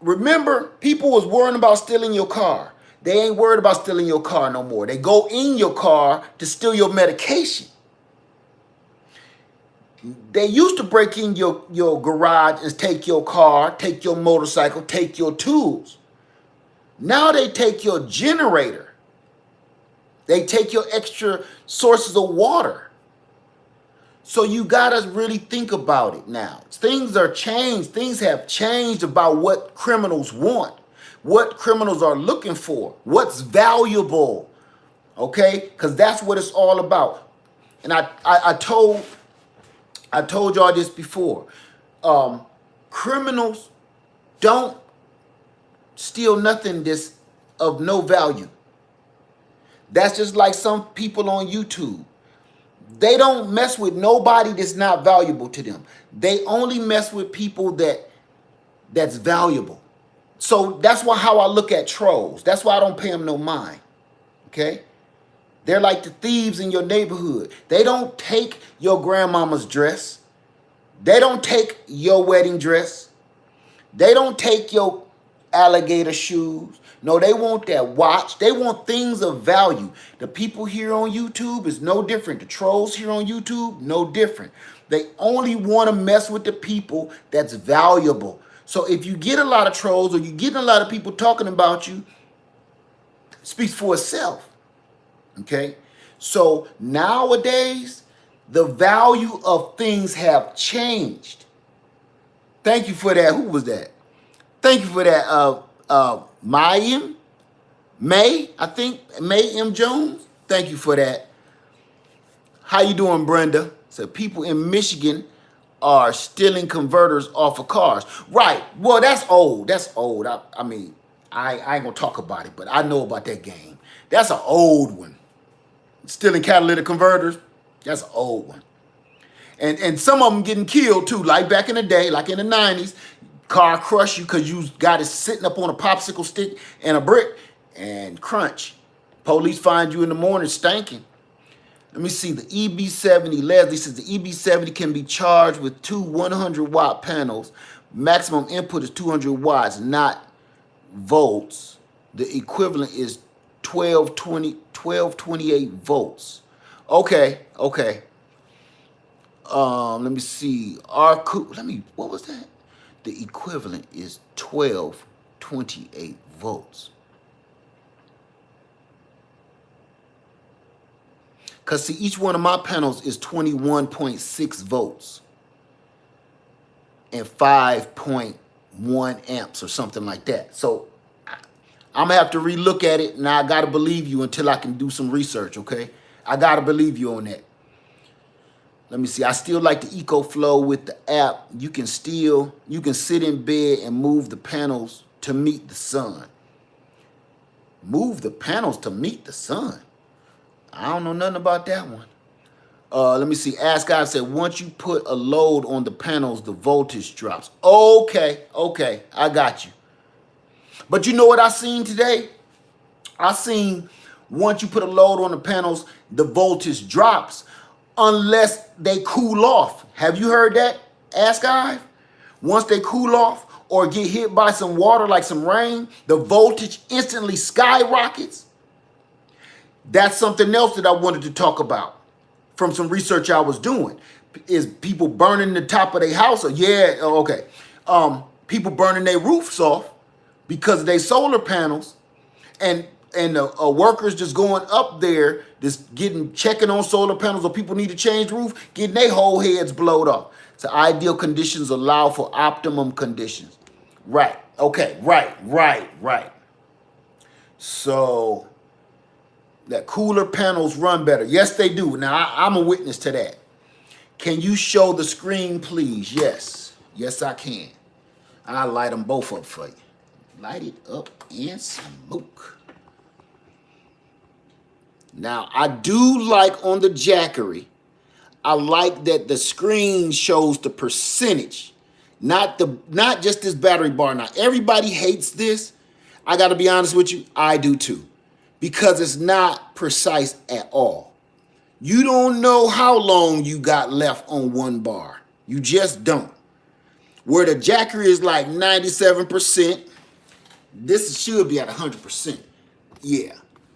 Remember, people was worrying about stealing your car. They ain't worried about stealing your car no more. They go in your car to steal your medication. They used to break in your garage and take your car, take your motorcycle, take your tools. Now they take your generator. They take your extra sources of water. So you gotta really think about it now. Things are changed. Things have changed about what criminals want, what criminals are looking for, what's valuable. Okay? Because that's what it's all about. And I told y'all this before. Criminals don't steal nothing that's of no value. That's just like some people on YouTube. They don't mess with nobody that's not valuable to them. They only mess with people that's valuable. So that's how I look at trolls. That's why I don't pay them no mind. Okay? They're like the thieves in your neighborhood. They don't take your grandmama's dress. They don't take your wedding dress. They don't take your alligator shoes. No, they want that watch. They want things of value. The people here on YouTube is no different. The trolls here on YouTube, no different. They only want to mess with the people that's valuable. So if you get a lot of trolls or you get a lot of people talking about you, it speaks for itself. Okay? So nowadays, the value of things have changed. Thank you for that. Who was that? Thank you for that. May, I think, May M. Jones. Thank you for that. How you doing, Brenda? So people in Michigan are stealing converters off of cars. Right. Well, that's old. That's old. I mean, I ain't gonna talk about it, but I know about that game. That's an old one. Stealing catalytic converters. That's an old one. And some of them getting killed too, like back in the day, like in the 90s. Car crush you because you got it sitting up on a popsicle stick and a brick and crunch. Police find you in the morning stinking. Let me see, the EB70, Leslie says the EB70 can be charged with two 100-watt panels. Maximum input is 200 watts, not volts. The equivalent is 1228 volts. Okay. Let me see. What was that? The equivalent is 1228 volts. Because see, each one of my panels is 21.6 volts and 5.1 amps or something like that. So I'm going to have to relook at it. Now I got to believe you until I can do some research, okay? I got to believe you on that. Let me see. I still like the EcoFlow with the app. You can sit in bed and move the panels to meet the sun. Move the panels to meet the sun. I don't know nothing about that one. Let me see. Ask God said, once you put a load on the panels, the voltage drops. Okay. I got you. But you know what I seen today? I seen once you put a load on the panels, the voltage drops unless they cool off. Have you heard that? Ask God. Once they cool off or get hit by some water like some rain, the voltage instantly skyrockets. That's something else that I wanted to talk about from some research I was doing. Is people burning the top of their house? People burning their roofs off because of their solar panels, and the workers just going up there, just checking on solar panels, or people need to change the roof, getting their whole heads blowed off. So ideal conditions allow for optimum conditions. Right. Okay. Right. So that cooler panels run better. Yes, they do. Now I'm a witness to that. Can you show the screen, please? Yes, I can. I'll light them both up for you. Light it up and smoke. Now, I do like on the Jackery, I like that the screen shows the percentage, not just this battery bar. Now everybody hates this. I got to be honest with you, I do too, because it's not precise at all. You don't know how long you got left on one bar. You just don't. Where the Jackery is like 97%, this should be at 100%. Yeah.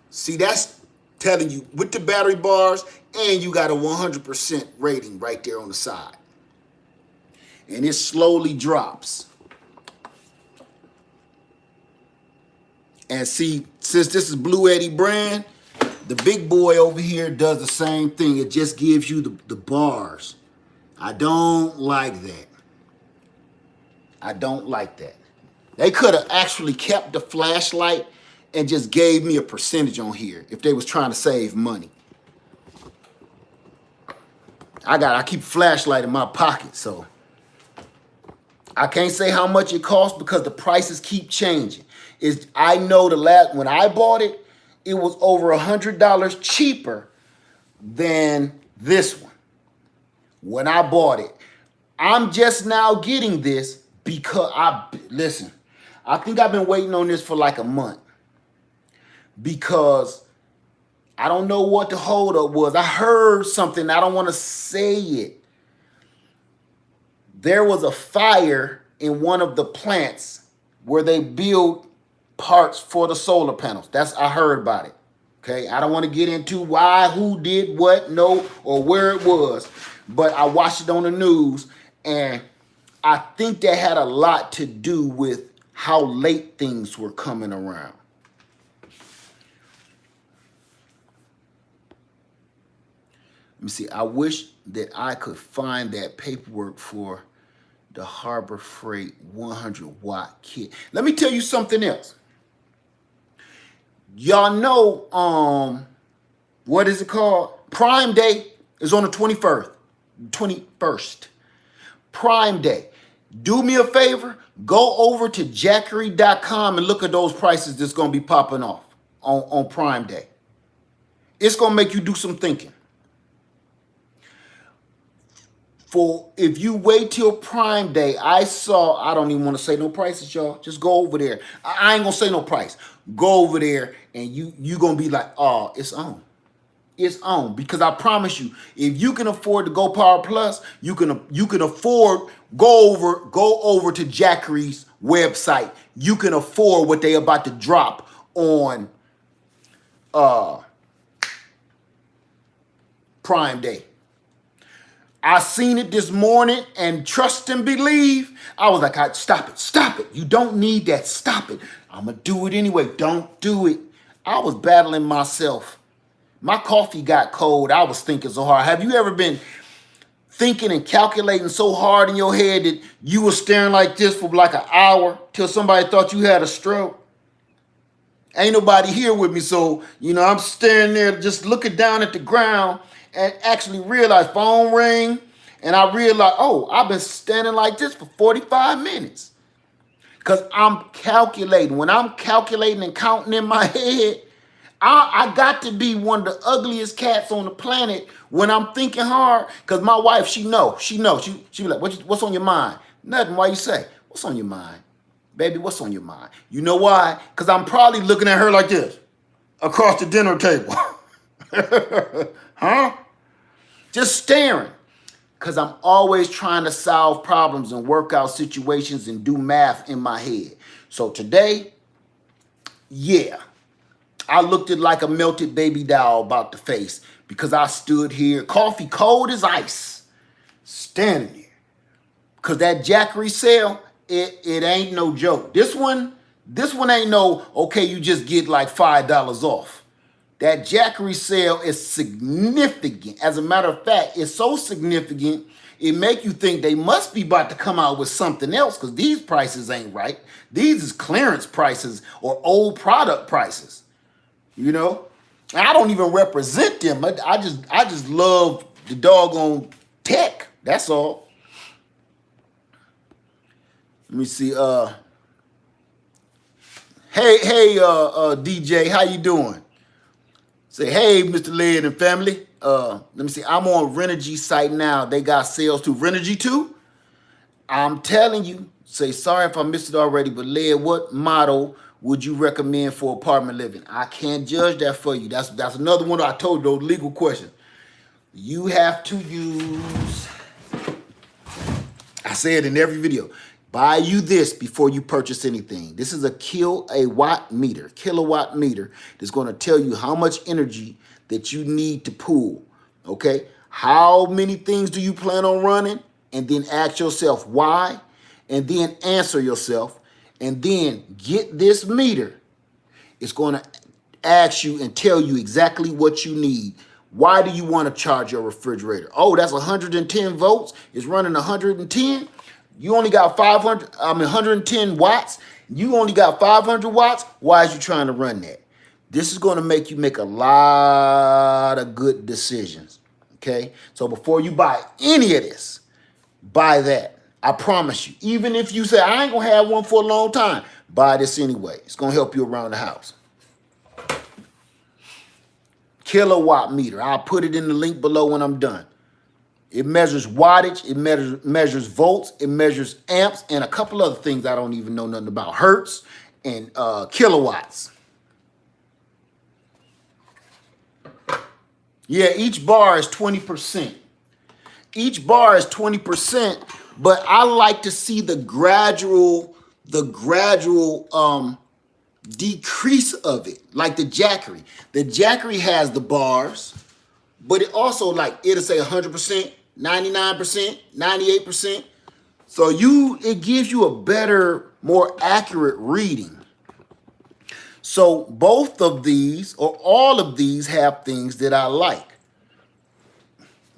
See, that's telling you with the battery bars, and you got a 100% rating right there on the side. And it slowly drops. And see, since this is Blue Eddy brand, the big boy over here does the same thing. It just gives you the bars. I don't like that. I don't like that. They could have actually kept the flashlight and just gave me a percentage on here if they was trying to save money. I keep a flashlight in my pocket, so I can't say how much it costs because the prices keep changing. I know when I bought it, it was over $100 cheaper than this one. When I bought it, I'm just now getting this because I think I've been waiting on this for like a month because I don't know what the holdup was. I heard something. I don't want to say it. There was a fire in one of the plants where they build parts for the solar panels. I heard about it. Okay, I don't want to get into why, who did what, no, or where it was, but I watched it on the news, and I think that had a lot to do with how late things were coming around. Let me see. I wish that I could find that paperwork for the Harbor Freight 100-watt kit. Let me tell you something else. Y'all know, what is it called? Prime Day is on the 21st. Prime Day. Do me a favor, go over to Jackery.com and look at those prices that's going to be popping off on Prime Day. It's going to make you do some thinking. For if you wait till Prime Day, I don't even want to say no prices, y'all. Just go over there. I ain't going to say no price. Go over there and you going to be like, oh, it's on. It's on. Because I promise you, if you can afford to Go Power Plus, you can afford, go over to Jackery's website. You can afford what they about to drop on Prime Day. I seen it this morning, and trust and believe, I was like, stop it. You don't need that. Stop it. I'm going to do it anyway. Don't do it. I was battling myself. My coffee got cold. I was thinking so hard. Have you ever been thinking and calculating so hard in your head that you were staring like this for like an hour till somebody thought you had a stroke? Ain't nobody here with me, so, I'm staring there just looking down at the ground and actually realize phone ring, and I realized, oh, I've been standing like this for 45 minutes. Because I'm calculating. When I'm calculating and counting in my head, I got to be one of the ugliest cats on the planet when I'm thinking hard. Because my wife, she knows. She be like, what's on your mind? Nothing. Why you say? What's on your mind? Baby, what's on your mind? You know why? Because I'm probably looking at her like this across the dinner table. Huh? Just staring. Because I'm always trying to solve problems and work out situations and do math in my head. So today, yeah, I looked at like a melted baby doll about the face because I stood here, coffee cold as ice, standing there. Because that Jackery sale, it ain't no joke. This one ain't no, okay, you just get like $5 off. That Jackery sale is significant. As a matter of fact, it's so significant, it make you think they must be about to come out with something else because these prices ain't right. These is clearance prices or old product prices. I don't even represent them. I just love the doggone tech. That's all. Let me see. Hey, DJ, how you doing? Say, hey, Mr. Led and family. Let me see. I'm on Renogy site now. They got sales to Renogy too. I'm telling you. Say, sorry if I missed it already, but Led, what model would you recommend for apartment living? I can't judge that for you. That's another one I told you, those legal questions. You have to use, I say it in every video, buy you this before you purchase anything. This is a kilowatt meter that's going to tell you how much energy that you need to pull, okay? How many things do you plan on running? And then ask yourself why, and then answer yourself, and then get this meter. It's going to ask you and tell you exactly what you need. Why do you want to charge your refrigerator? Oh, that's 110 volts. It's running 110. You only got 110 watts. You only got 500 watts. Why is you trying to run that? This is going to make you make a lot of good decisions. Okay? So before you buy any of this, buy that. I promise you. Even if you say, I ain't going to have one for a long time, buy this anyway. It's going to help you around the house. Kilowatt meter. I'll put it in the link below when I'm done. It measures wattage, it measures volts, it measures amps, and a couple other things I don't even know nothing about. Hertz and kilowatts. Yeah, each bar is 20%. Each bar is 20%, but I like to see the gradual decrease of it, like the Jackery. The Jackery has the bars, but it also, like, it'll say 100%, 99%, 98%. So it gives you a better, more accurate reading. So both of these, or all of these, have things that I like.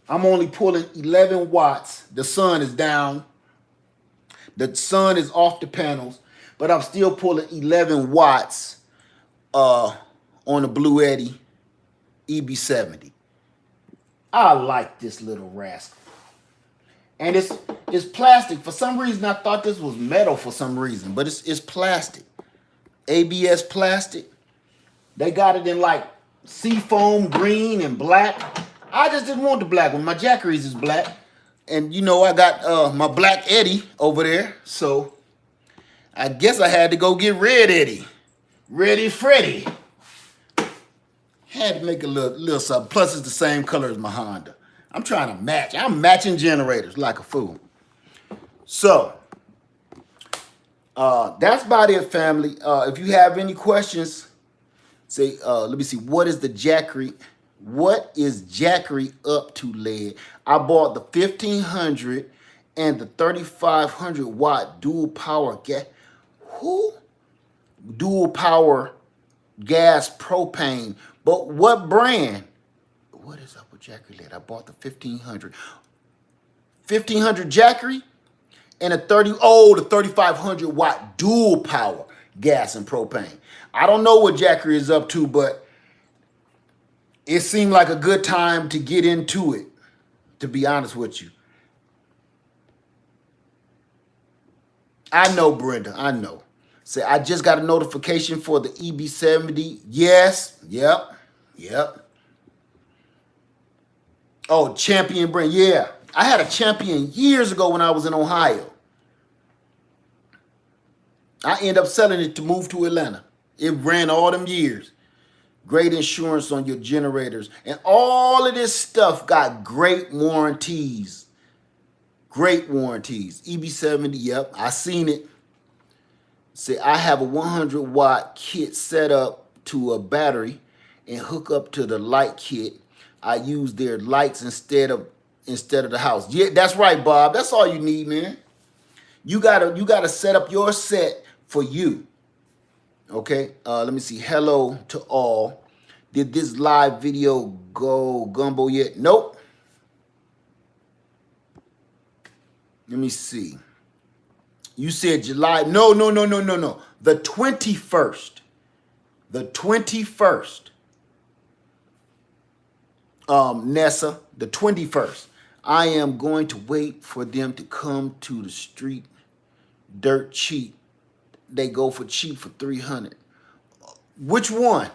I'm only pulling 11 watts. The sun is down. The sun is off the panels, but I'm still pulling 11 watts on the Bluetti EB70. I like this little rascal. And it's plastic. For some reason, I thought this was metal for some reason, but it's plastic. ABS plastic. They got it in like seafoam green and black. I just didn't want the black one. My Jackery's is black. And you know, I got my black Eddie over there. So I guess I had to go get red Eddie. Ready Freddy. Had to make a little something. Plus, it's the same color as my Honda. I'm trying to match. I'm matching generators like a fool. So, that's about it, family. If you have any questions, say, let me see. What is the Jackery? What is Jackery up to, Led? I bought the 1500 and the 3500 watt dual power gas. Dual power gas propane. But what brand? What is up with Jackery, Led? I bought the 1500. 1500 Jackery and the 3500 watt dual power gas and propane. I don't know what Jackery is up to, but it seemed like a good time to get into it, to be honest with you. I know, Brenda, I know. Say, I just got a notification for the EB70. Yes, yep. Oh, Champion brand, yeah. I had a Champion years ago when I was in Ohio. I ended up selling it to move to Atlanta. It ran all them years. Great insurance on your generators. And all of this stuff got great warranties. Great warranties. EB70, yep, I seen it. Say, I have a 100 watt kit set up to a battery and hook up to the light kit. I use their lights instead of the house. Yeah, that's right, Bob. That's all you need, man. You gotta set up your set for you. Okay, let me see. Hello to all. Did this live video go gumbo yet? Nope. Let me see. You said July. No. The 21st. The 21st. Nessa, the 21st. I am going to wait for them to come to the street dirt cheap. They go for cheap for 300. Which one?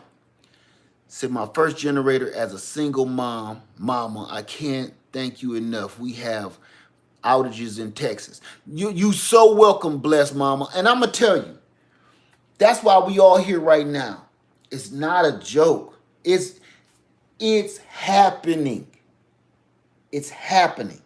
Said my first generator as a single mama, I can't thank you enough. We have outages in Texas. You so welcome, blessed mama. And I'm gonna tell you, that's why we all here right now. It's not a joke. It's happening. It's happening.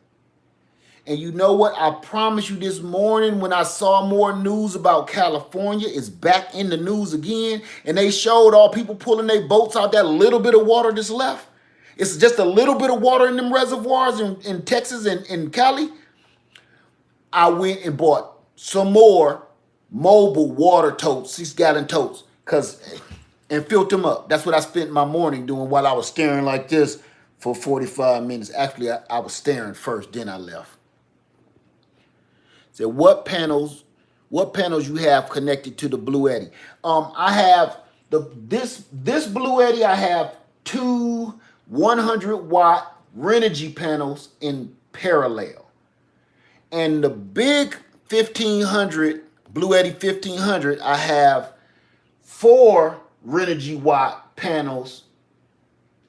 And you know what? I promise you this morning when I saw more news about California, it's back in the news again. And they showed all people pulling their boats out that little bit of water that's left. It's just a little bit of water in them reservoirs in Texas and in Cali. I went and bought some more mobile water totes, 6-gallon totes, and filled them up. That's what I spent my morning doing while I was staring like this for 45 minutes. Actually, I was staring first, then I left. Said, what panels you have connected to the Blue Eddy? I have this Blue Eddy. I have two 100-watt Renogy panels in parallel, and the big 1500 Blue Eddy 1500. I have 4 Renogy watt panels.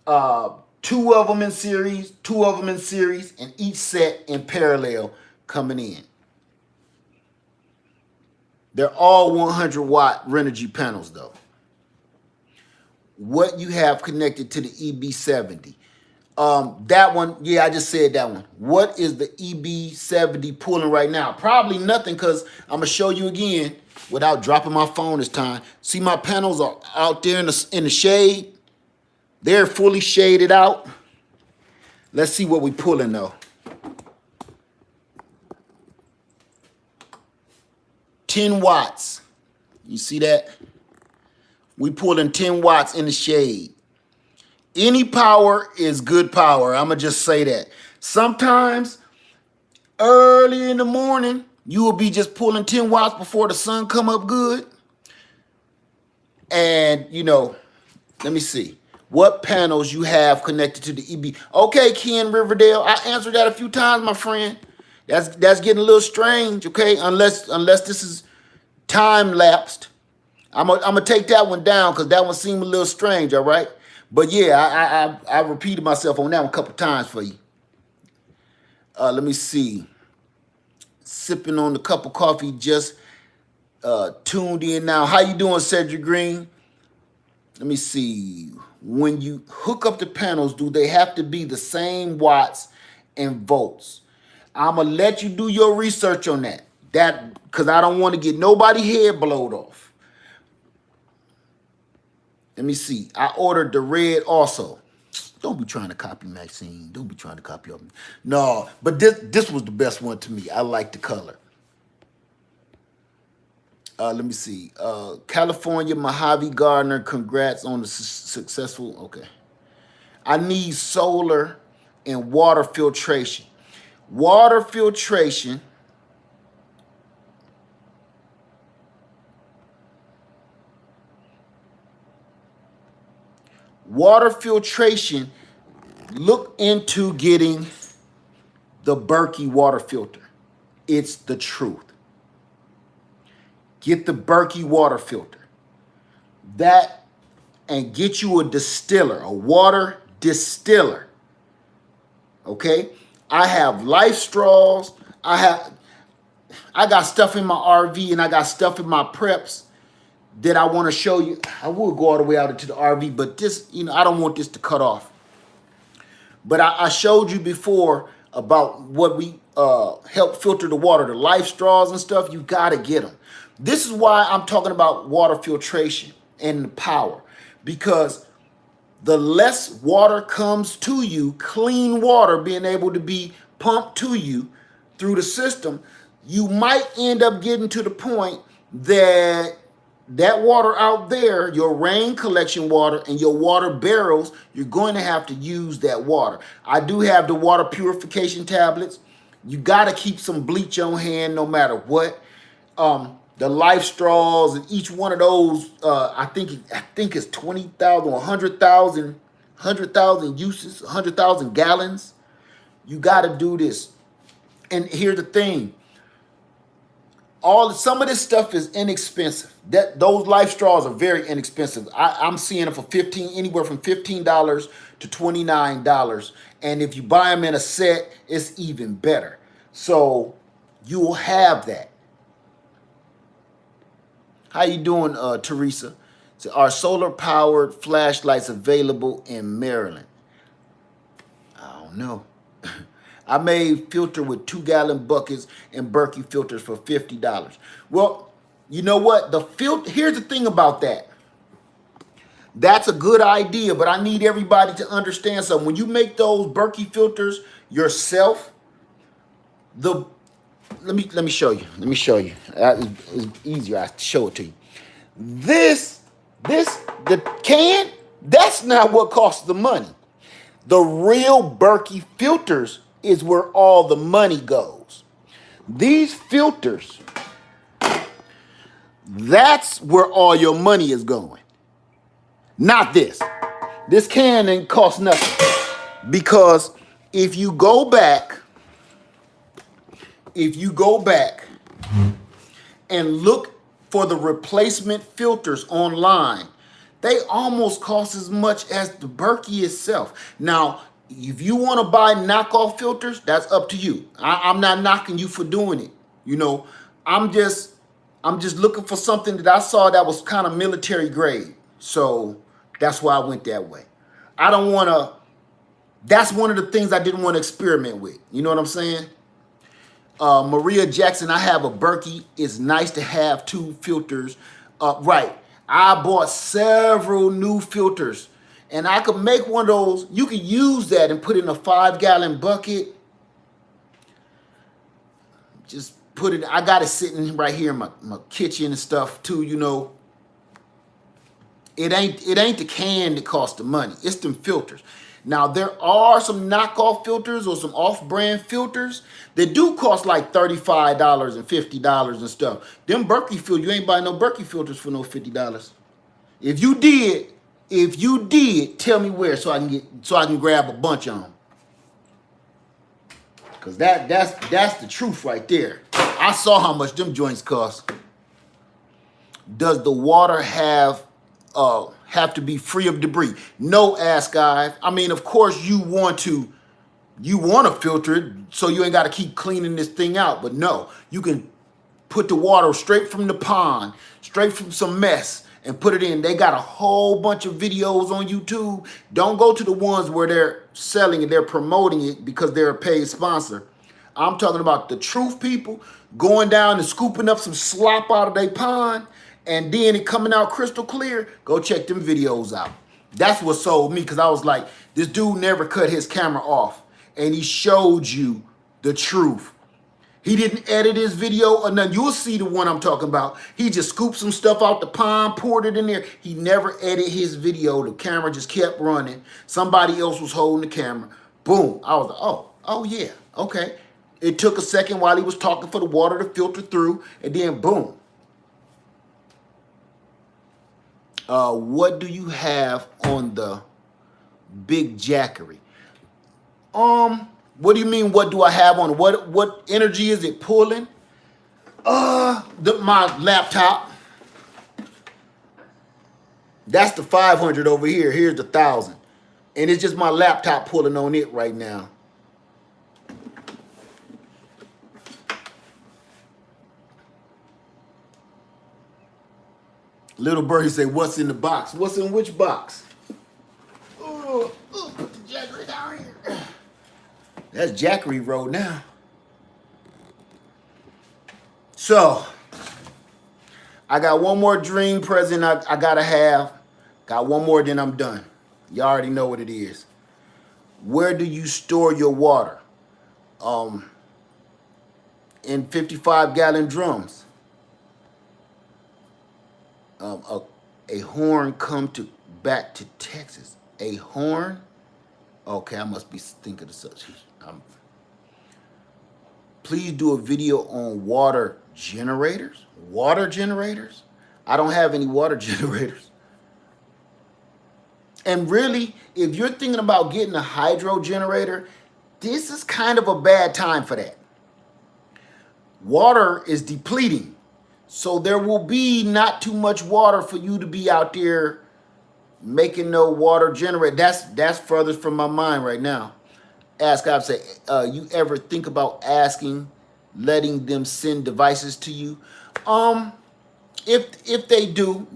2 of them in series, and each set in parallel coming in. They're all 100-watt Renogy panels, though. What you have connected to the EB70? That one, yeah, I just said that one. What is the EB70 pulling right now? Probably nothing, because I'm going to show you again without dropping my phone this time. See, my panels are out there in the shade. They're fully shaded out. Let's see what we pulling, though. 10 watts. You see that? We pulling 10 watts in the shade. Any power is good power. I'm going to just say that. Sometimes early in the morning, you will be just pulling 10 watts before the sun come up good. And, you know, let me see. What panels you have connected to the EB. Okay, Ken Riverdale, I answered that a few times, my friend. That's getting a little strange, okay? Unless this is time lapsed. I'm gonna take that one down because that one seemed a little strange, all right? But yeah, I repeated myself on that one a couple times for you. Let me see. Sipping on the cup of coffee, just tuned in now. How you doing, Cedric Green? Let me see. When you hook up the panels, do they have to be the same watts and volts? I'm going to let you do your research on that. Because I don't want to get nobody head blowed off. Let me see. I ordered the red also. Don't be trying to copy Maxine. Don't be trying to copy me. No, but this was the best one to me. I like the color. Let me see. California Mojave Gardner, congrats on the successful. Okay. I need solar and water filtration. Water filtration. Water filtration, look into getting the Berkey water filter. It's the truth. Get the Berkey water filter. That, and get you a distiller, a water distiller. Okay? I have Life straws. I got stuff in my RV and I got stuff in my preps that I want to show you. I will go all the way out into the RV, but this, you know, I don't want this to cut off. But I showed you before about what we help filter the water, the Life straws and stuff. You got to get them. This is why I'm talking about water filtration and the power, because the less water comes to you, clean water being able to be pumped to you through the system, you might end up getting to the point that water out there, your rain collection water and your water barrels, you're going to have to use that water. I do have the water purification tablets. You got to keep some bleach on hand no matter what. The Life straws and each one of those, I think it's 20,000 or 100,000 uses, 100,000 gallons. You got to do this. And here's the thing. Some of this stuff is inexpensive. Those life straws are very inexpensive. I'm seeing it for anywhere from $15 to $29. And if you buy them in a set, it's even better. So you'll have that. How you doing, Teresa? So are solar powered flashlights available in Maryland? I don't know. I made filter with 2-gallon buckets and Berkey filters for $50. Well, you know what? Here's the thing about that. That's a good idea, but I need everybody to understand something. When you make those Berkey filters yourself, let me show you. Let me show you. It's easier. I show it to you. The can, that's not what costs the money. The real Berkey filters is where all the money goes. These filters, that's where all your money is going. Not this. This can ain't cost nothing. Because if you go back and look for the replacement filters online, they almost cost as much as the Berkey itself. Now, if you want to buy knockoff filters, that's up to you. I'm not knocking you for doing it. You know, I'm just looking for something that I saw that was kind of military grade. So that's why I went that way. I don't want to. That's one of the things I didn't want to experiment with. You know what I'm saying? Maria Jackson, I have a Berkey. It's nice to have 2 filters. Right. I bought several new filters. And I could make one of those. You could use that and put in a 5-gallon bucket. Just put it. I got it sitting right here in my kitchen and stuff too, you know. It ain't the can that costs the money. It's them filters. Now, there are some knockoff filters or some off-brand filters that do cost like $35 and $50 and stuff. Them Berkey filters, you ain't buying no Berkey filters for no $50. If you did, tell me where so I can grab a bunch of them. Cause that's the truth right there. I saw how much them joints cost. Does the water have to be free of debris? No, Ask Guy. I mean, of course you want to filter it so you ain't got to keep cleaning this thing out. But no, you can put the water straight from the pond, straight from some mess, and put it in. They got a whole bunch of videos on YouTube. Don't go to the ones where they're selling it, they're promoting it because they're a paid sponsor. I'm talking about the truth people going down and scooping up some slop out of their pond and then it coming out crystal clear. Go check them videos out. That's what sold me, because I was like, this dude never cut his camera off and he showed you the truth. He didn't edit his video or nothing. You'll see the one I'm talking about. He just scooped some stuff out the pond, poured it in there. He never edited his video. The camera just kept running. Somebody else was holding the camera. Boom. I was like, oh yeah, okay. It took a second while he was talking for the water to filter through, and then boom. What do you have on the Big Jackery? What do you mean, what do I have on? What energy is it pulling? My laptop. That's the 500 over here. Here's the 1,000. And it's just my laptop pulling on it right now. Little birdie say, what's in the box? What's in which box? Put the Jackery down here. That's Jackery Road now. So, I got one more dream present I gotta have. Got one more, then I'm done. You already know what it is. Where do you store your water? In 55-gallon drums. A horn come back to Texas. A horn? Okay, I must be thinking of such. Please do a video on water generators. Water generators? I don't have any water generators. And really, if you're thinking about getting a hydro generator, this is kind of a bad time for that. water is depleting. So there will be not too much water for you to be out there making no water generate. That's furthest from my mind right now. Ask, I've said, you ever think about asking, letting them send devices to you? If they do,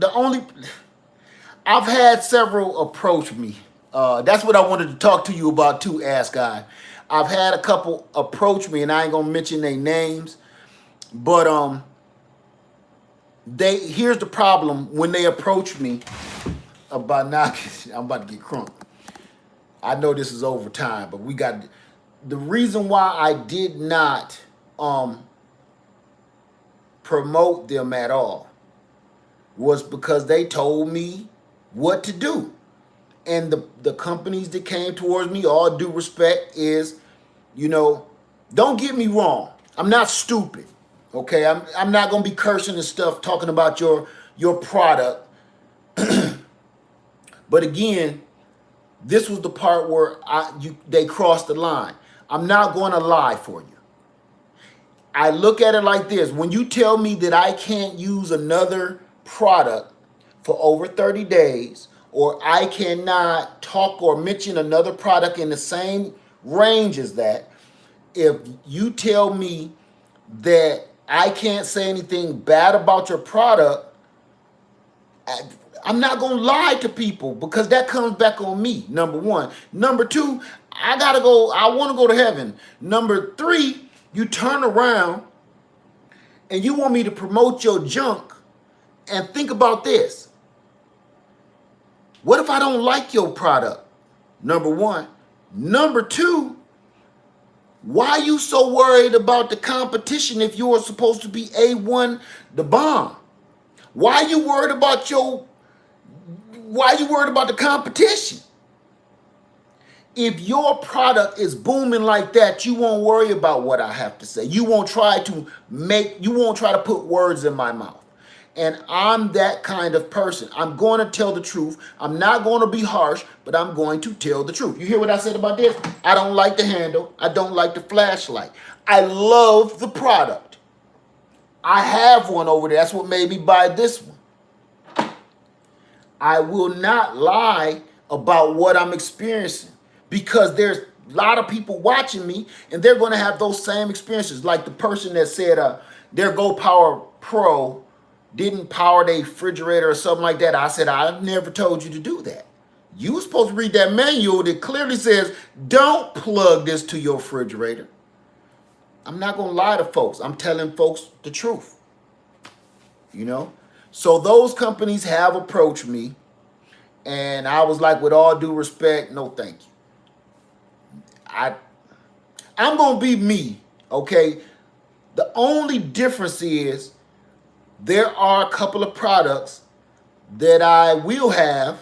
I've had several approach me. That's what I wanted to talk to you about too, Ask Guy. I've had a couple approach me, and I ain't gonna mention their names, but here's the problem when they approach me about knocking. I'm about to get crunk. I know this is over time, but we got the reason why I did not promote them at all was because they told me what to do. And the companies that came towards me, all due respect, is, don't get me wrong. I'm not stupid. Okay, I'm not gonna be cursing and stuff talking about your product. But again, this was the part where they crossed the line. I'm not going to lie for you. I look at it like this. When you tell me that I can't use another product for over 30 days, or I cannot talk or mention another product in the same range as that, if you tell me that I can't say anything bad about your product, I'm not going to lie to people because that comes back on me, number one. Number two, I want to go to heaven. Number three, you turn around and you want me to promote your junk, and think about this. What if I don't like your product? Number one. Number two, why are you so worried about the competition if you're supposed to be A1 the bomb? Why are you worried about the competition? If your product is booming like that, you won't worry about what I have to say. You won't try to put words in my mouth. And I'm that kind of person. I'm going to tell the truth. I'm not going to be harsh, but I'm going to tell the truth. You hear what I said about this? I don't like the handle. I don't like the flashlight. I love the product. I have one over there. That's what made me buy this one. I will not lie about what I'm experiencing because there's a lot of people watching me and they're going to have those same experiences. Like the person that said their Go Power Pro didn't power their refrigerator or something like that. I said, I never told you to do that. You were supposed to read that manual that clearly says, don't plug this to your refrigerator. I'm not going to lie to folks. I'm telling folks the truth. So those companies have approached me, and I was like, with all due respect, no thank you. I'm going to be me, okay? The only difference is there are a couple of products that I will have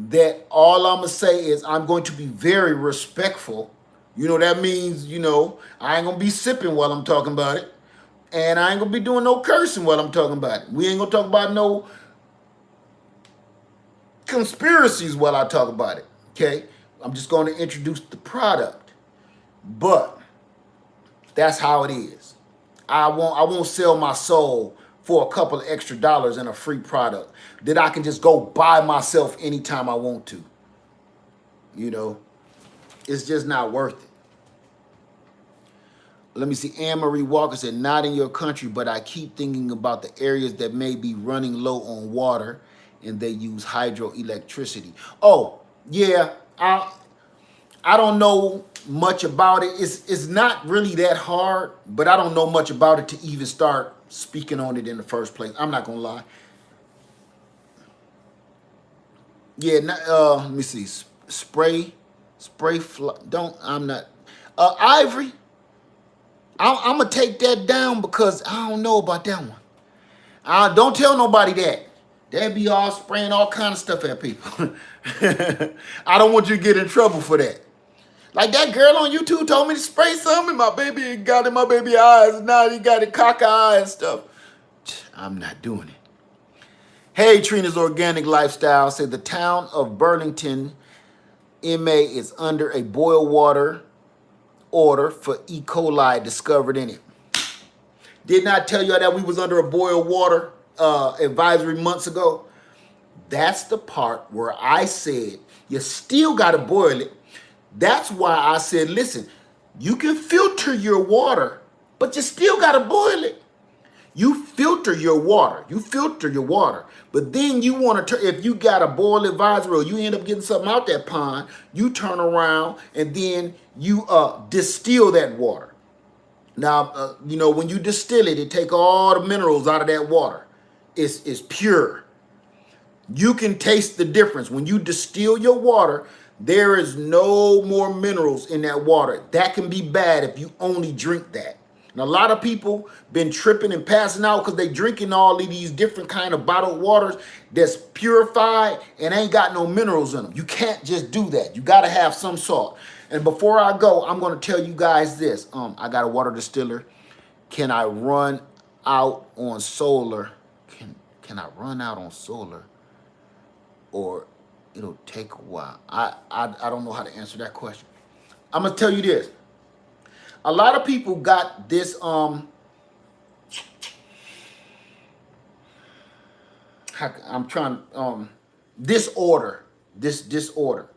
that all I'm going to say is I'm going to be very respectful. That means, I ain't going to be sipping while I'm talking about it. And I ain't going to be doing no cursing while I'm talking about it. We ain't going to talk about no conspiracies while I talk about it, okay? I'm just going to introduce the product. But that's how it is. I won't sell my soul for a couple of extra dollars and a free product that I can just go buy myself anytime I want to. It's just not worth it. Let me see. Anne-Marie Walker said, not in your country, but I keep thinking about the areas that may be running low on water and they use hydroelectricity. Oh, yeah. I don't know much about it. It's not really that hard, but I don't know much about it to even start speaking on it in the first place. I'm not gonna lie. Yeah, let me see. Ivory. I'm gonna take that down because I don't know about that one. Don't tell nobody that. They'd be all spraying all kind of stuff at people. I don't want you to get in trouble for that. Like that girl on YouTube told me to spray something, and my baby got in my baby eyes, and now he got a cock eye and stuff. I'm not doing it. Hey, Trina's Organic Lifestyle said the town of Burlington, MA is under a boil water order for E. coli discovered in it. Did not tell you that we was under a boil water advisory months ago. That's the part where I said you still got to boil it. That's why I said, listen, you can filter your water, but you still got to boil it. You filter your water. You filter your water. But then you want to turn, if you got a boil advisory or you end up getting something out that pond, you turn around and then you distill that water. Now, you know, when you distill it, it take all the minerals out of that water. It's pure. You can taste the difference. When you distill your water, there is no more minerals in that water. That can be bad if you only drink that. And a lot of people been tripping and passing out because they drinking all of these different kind of bottled waters that's purified and ain't got no minerals in them. You can't just do that. You got to have some salt. And before I go, I'm going to tell you guys this. I got a water distiller. Can I run out on solar? Can I run out on solar? Or it'll take a while. I don't know how to answer that question. I'm gonna tell you this. A lot of people got this disorder. This disorder.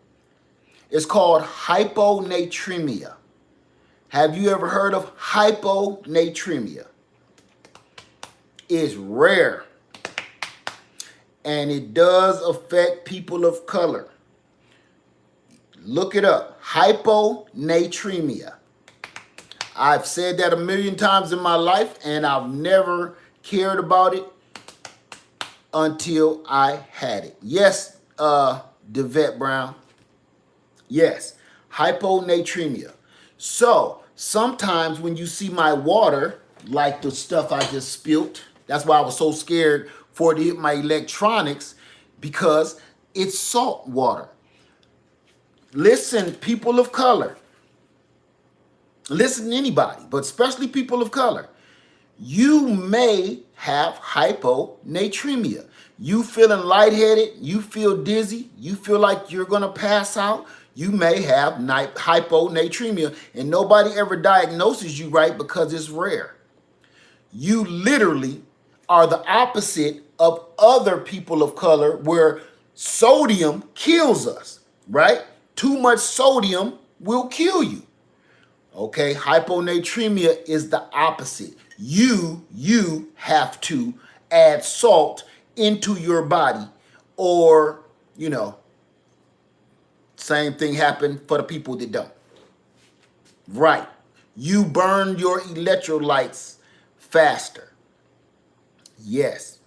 It's called hyponatremia. Have you ever heard of hyponatremia? It's rare. And it does affect people of color. Look it up. Hyponatremia. I've said that a million times in my life, and I've never cared about it until I had it. Yes, DeVette Brown. Yes, hyponatremia. So sometimes when you see my water, like the stuff I just spilled, that's why I was so scared for it to hit my electronics, because it's salt water. Listen, people of color. Listen to anybody, but especially people of color. You may have hyponatremia. You feeling lightheaded, you feel dizzy, you feel like you're gonna pass out. You may have hyponatremia, and nobody ever diagnoses you right because it's rare. You literally are the opposite of other people of color where sodium kills us, right? Too much sodium will kill you. Okay, hyponatremia is the opposite. You have to add salt into your body, or, you know, same thing happened for the people that don't. Right. You burn your electrolytes faster. Yes.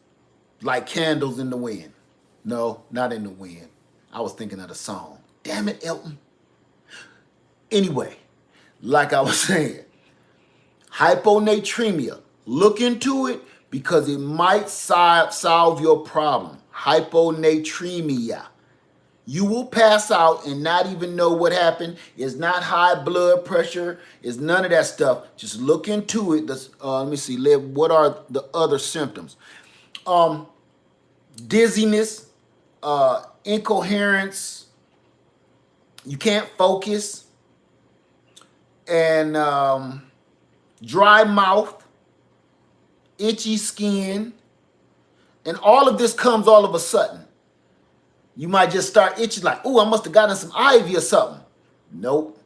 Like candles in the wind. No, not in the wind. I was thinking of the song. Damn it, Elton. Anyway, like I was saying, hyponatremia. Look into it because it might solve your problem. Hyponatremia. You will pass out and not even know what happened. It's not high blood pressure. It's none of that stuff. Just look into it. Let me see. What are the other symptoms? Dizziness, incoherence. You can't focus, and dry mouth, itchy skin, and all of this comes all of a sudden. You might just start itching like, oh, I must have gotten some ivy or something. Nope.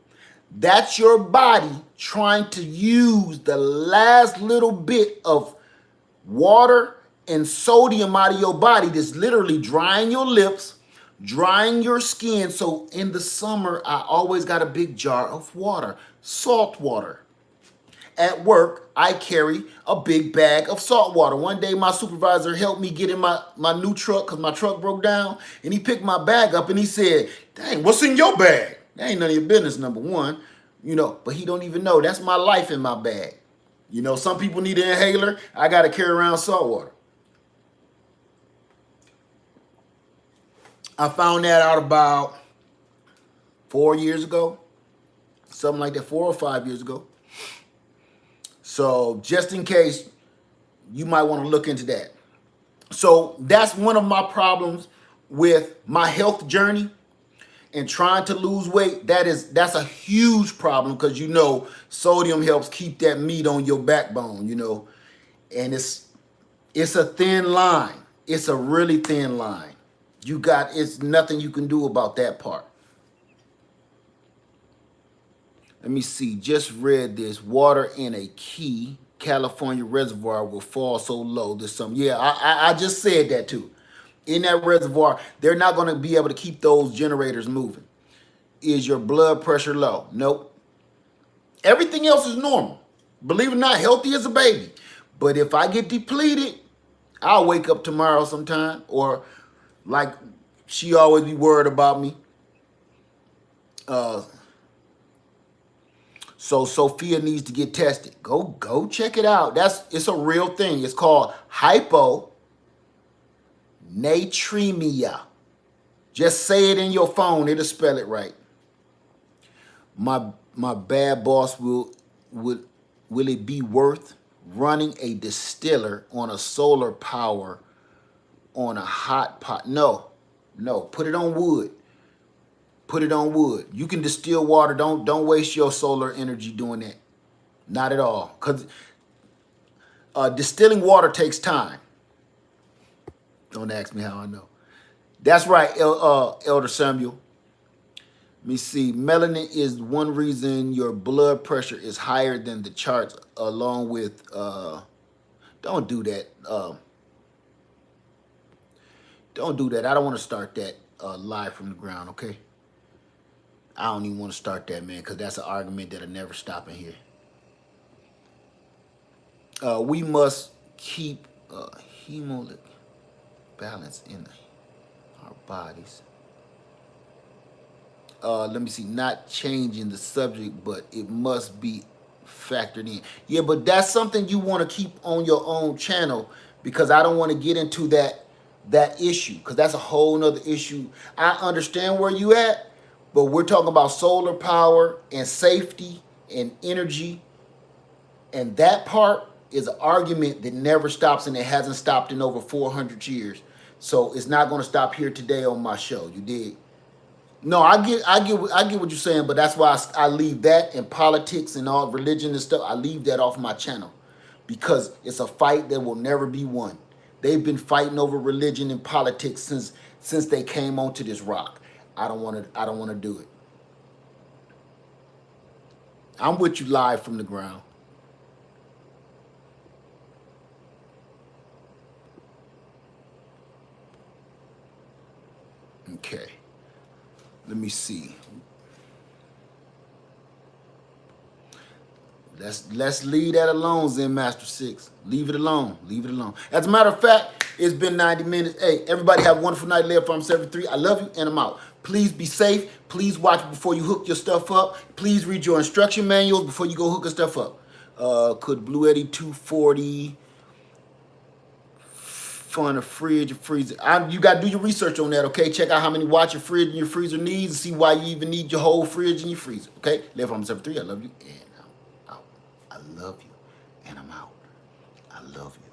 That's your body trying to use the last little bit of water and sodium out of your body that's literally drying your lips, drying your skin. So in the summer, I always got a big jar of water, salt water. At work, I carry a big bag of salt water. One day, my supervisor helped me get in my new truck because my truck broke down. And he picked my bag up and he said, dang, what's in your bag? That ain't none of your business, number one. You know, but he don't even know. That's my life in my bag. You know, some people need an inhaler. I got to carry around salt water. I found that out about 4 years ago. Something like that, 4 or 5 years ago. So just in case, you might want to look into that. So that's one of my problems with my health journey and trying to lose weight. That's a huge problem because, you know, sodium helps keep that meat on your backbone, you know. And it's a thin line. It's a really thin line. It's nothing you can do about that part. Let me see. Just read this. Water in a Key, California reservoir will fall so low this summer. Yeah, I just said that too. In that reservoir, they're not going to be able to keep those generators moving. Is your blood pressure low? Nope. Everything else is normal. Believe it or not, healthy as a baby. But if I get depleted, I'll wake up tomorrow sometime, or like she always be worried about me. So Sophia needs to get tested. Go check it out. It's a real thing. It's called hyponatremia. Just say it in your phone. It'll spell it right. My bad boss will it be worth running a distiller on a solar power on a hot pot? No. Put it on wood. Put it on wood. You can distill water. Don't waste your solar energy doing that. Not at all. Because distilling water takes time. Don't ask me how I know. That's right, Elder Samuel. Let me see. Melanin is one reason your blood pressure is higher than the charts, along with don't do that. Don't do that. I don't want to start that live from the ground, okay? I don't even want to start that, man, because that's an argument that'll never stop in here. We must keep hemolytic balance in our bodies. Let me see, not changing the subject, but it must be factored in. Yeah, but that's something you want to keep on your own channel, because I don't want to get into that issue, because that's a whole nother issue. I understand where you at, but we're talking about solar power and safety and energy, and that part is an argument that never stops, and it hasn't stopped in over 400 years. So it's not going to stop here today on my show. You dig? No, I get what you're saying, but that's why I leave that and politics and all religion and stuff. I leave that off my channel, because it's a fight that will never be won. They've been fighting over religion and politics since they came onto this rock. I don't want to do it. I'm with you live from the ground. Okay. Let me see. Let's leave that alone, Zen Master 6. Leave it alone. Leave it alone. As a matter of fact, it's been 90 minutes. Hey, everybody have a wonderful night. Live from 73. I love you, and I'm out. Please be safe. Please watch before you hook your stuff up. Please read your instruction manuals before you go hook your stuff up. Could Blue Eddy 240 fund a fridge or freezer? You got to do your research on that, okay? Check out how many watts your fridge and your freezer needs, and see why you even need your whole fridge and your freezer, okay? Live from 73. I love you, and I'm out. I love you, and I'm out. I love you.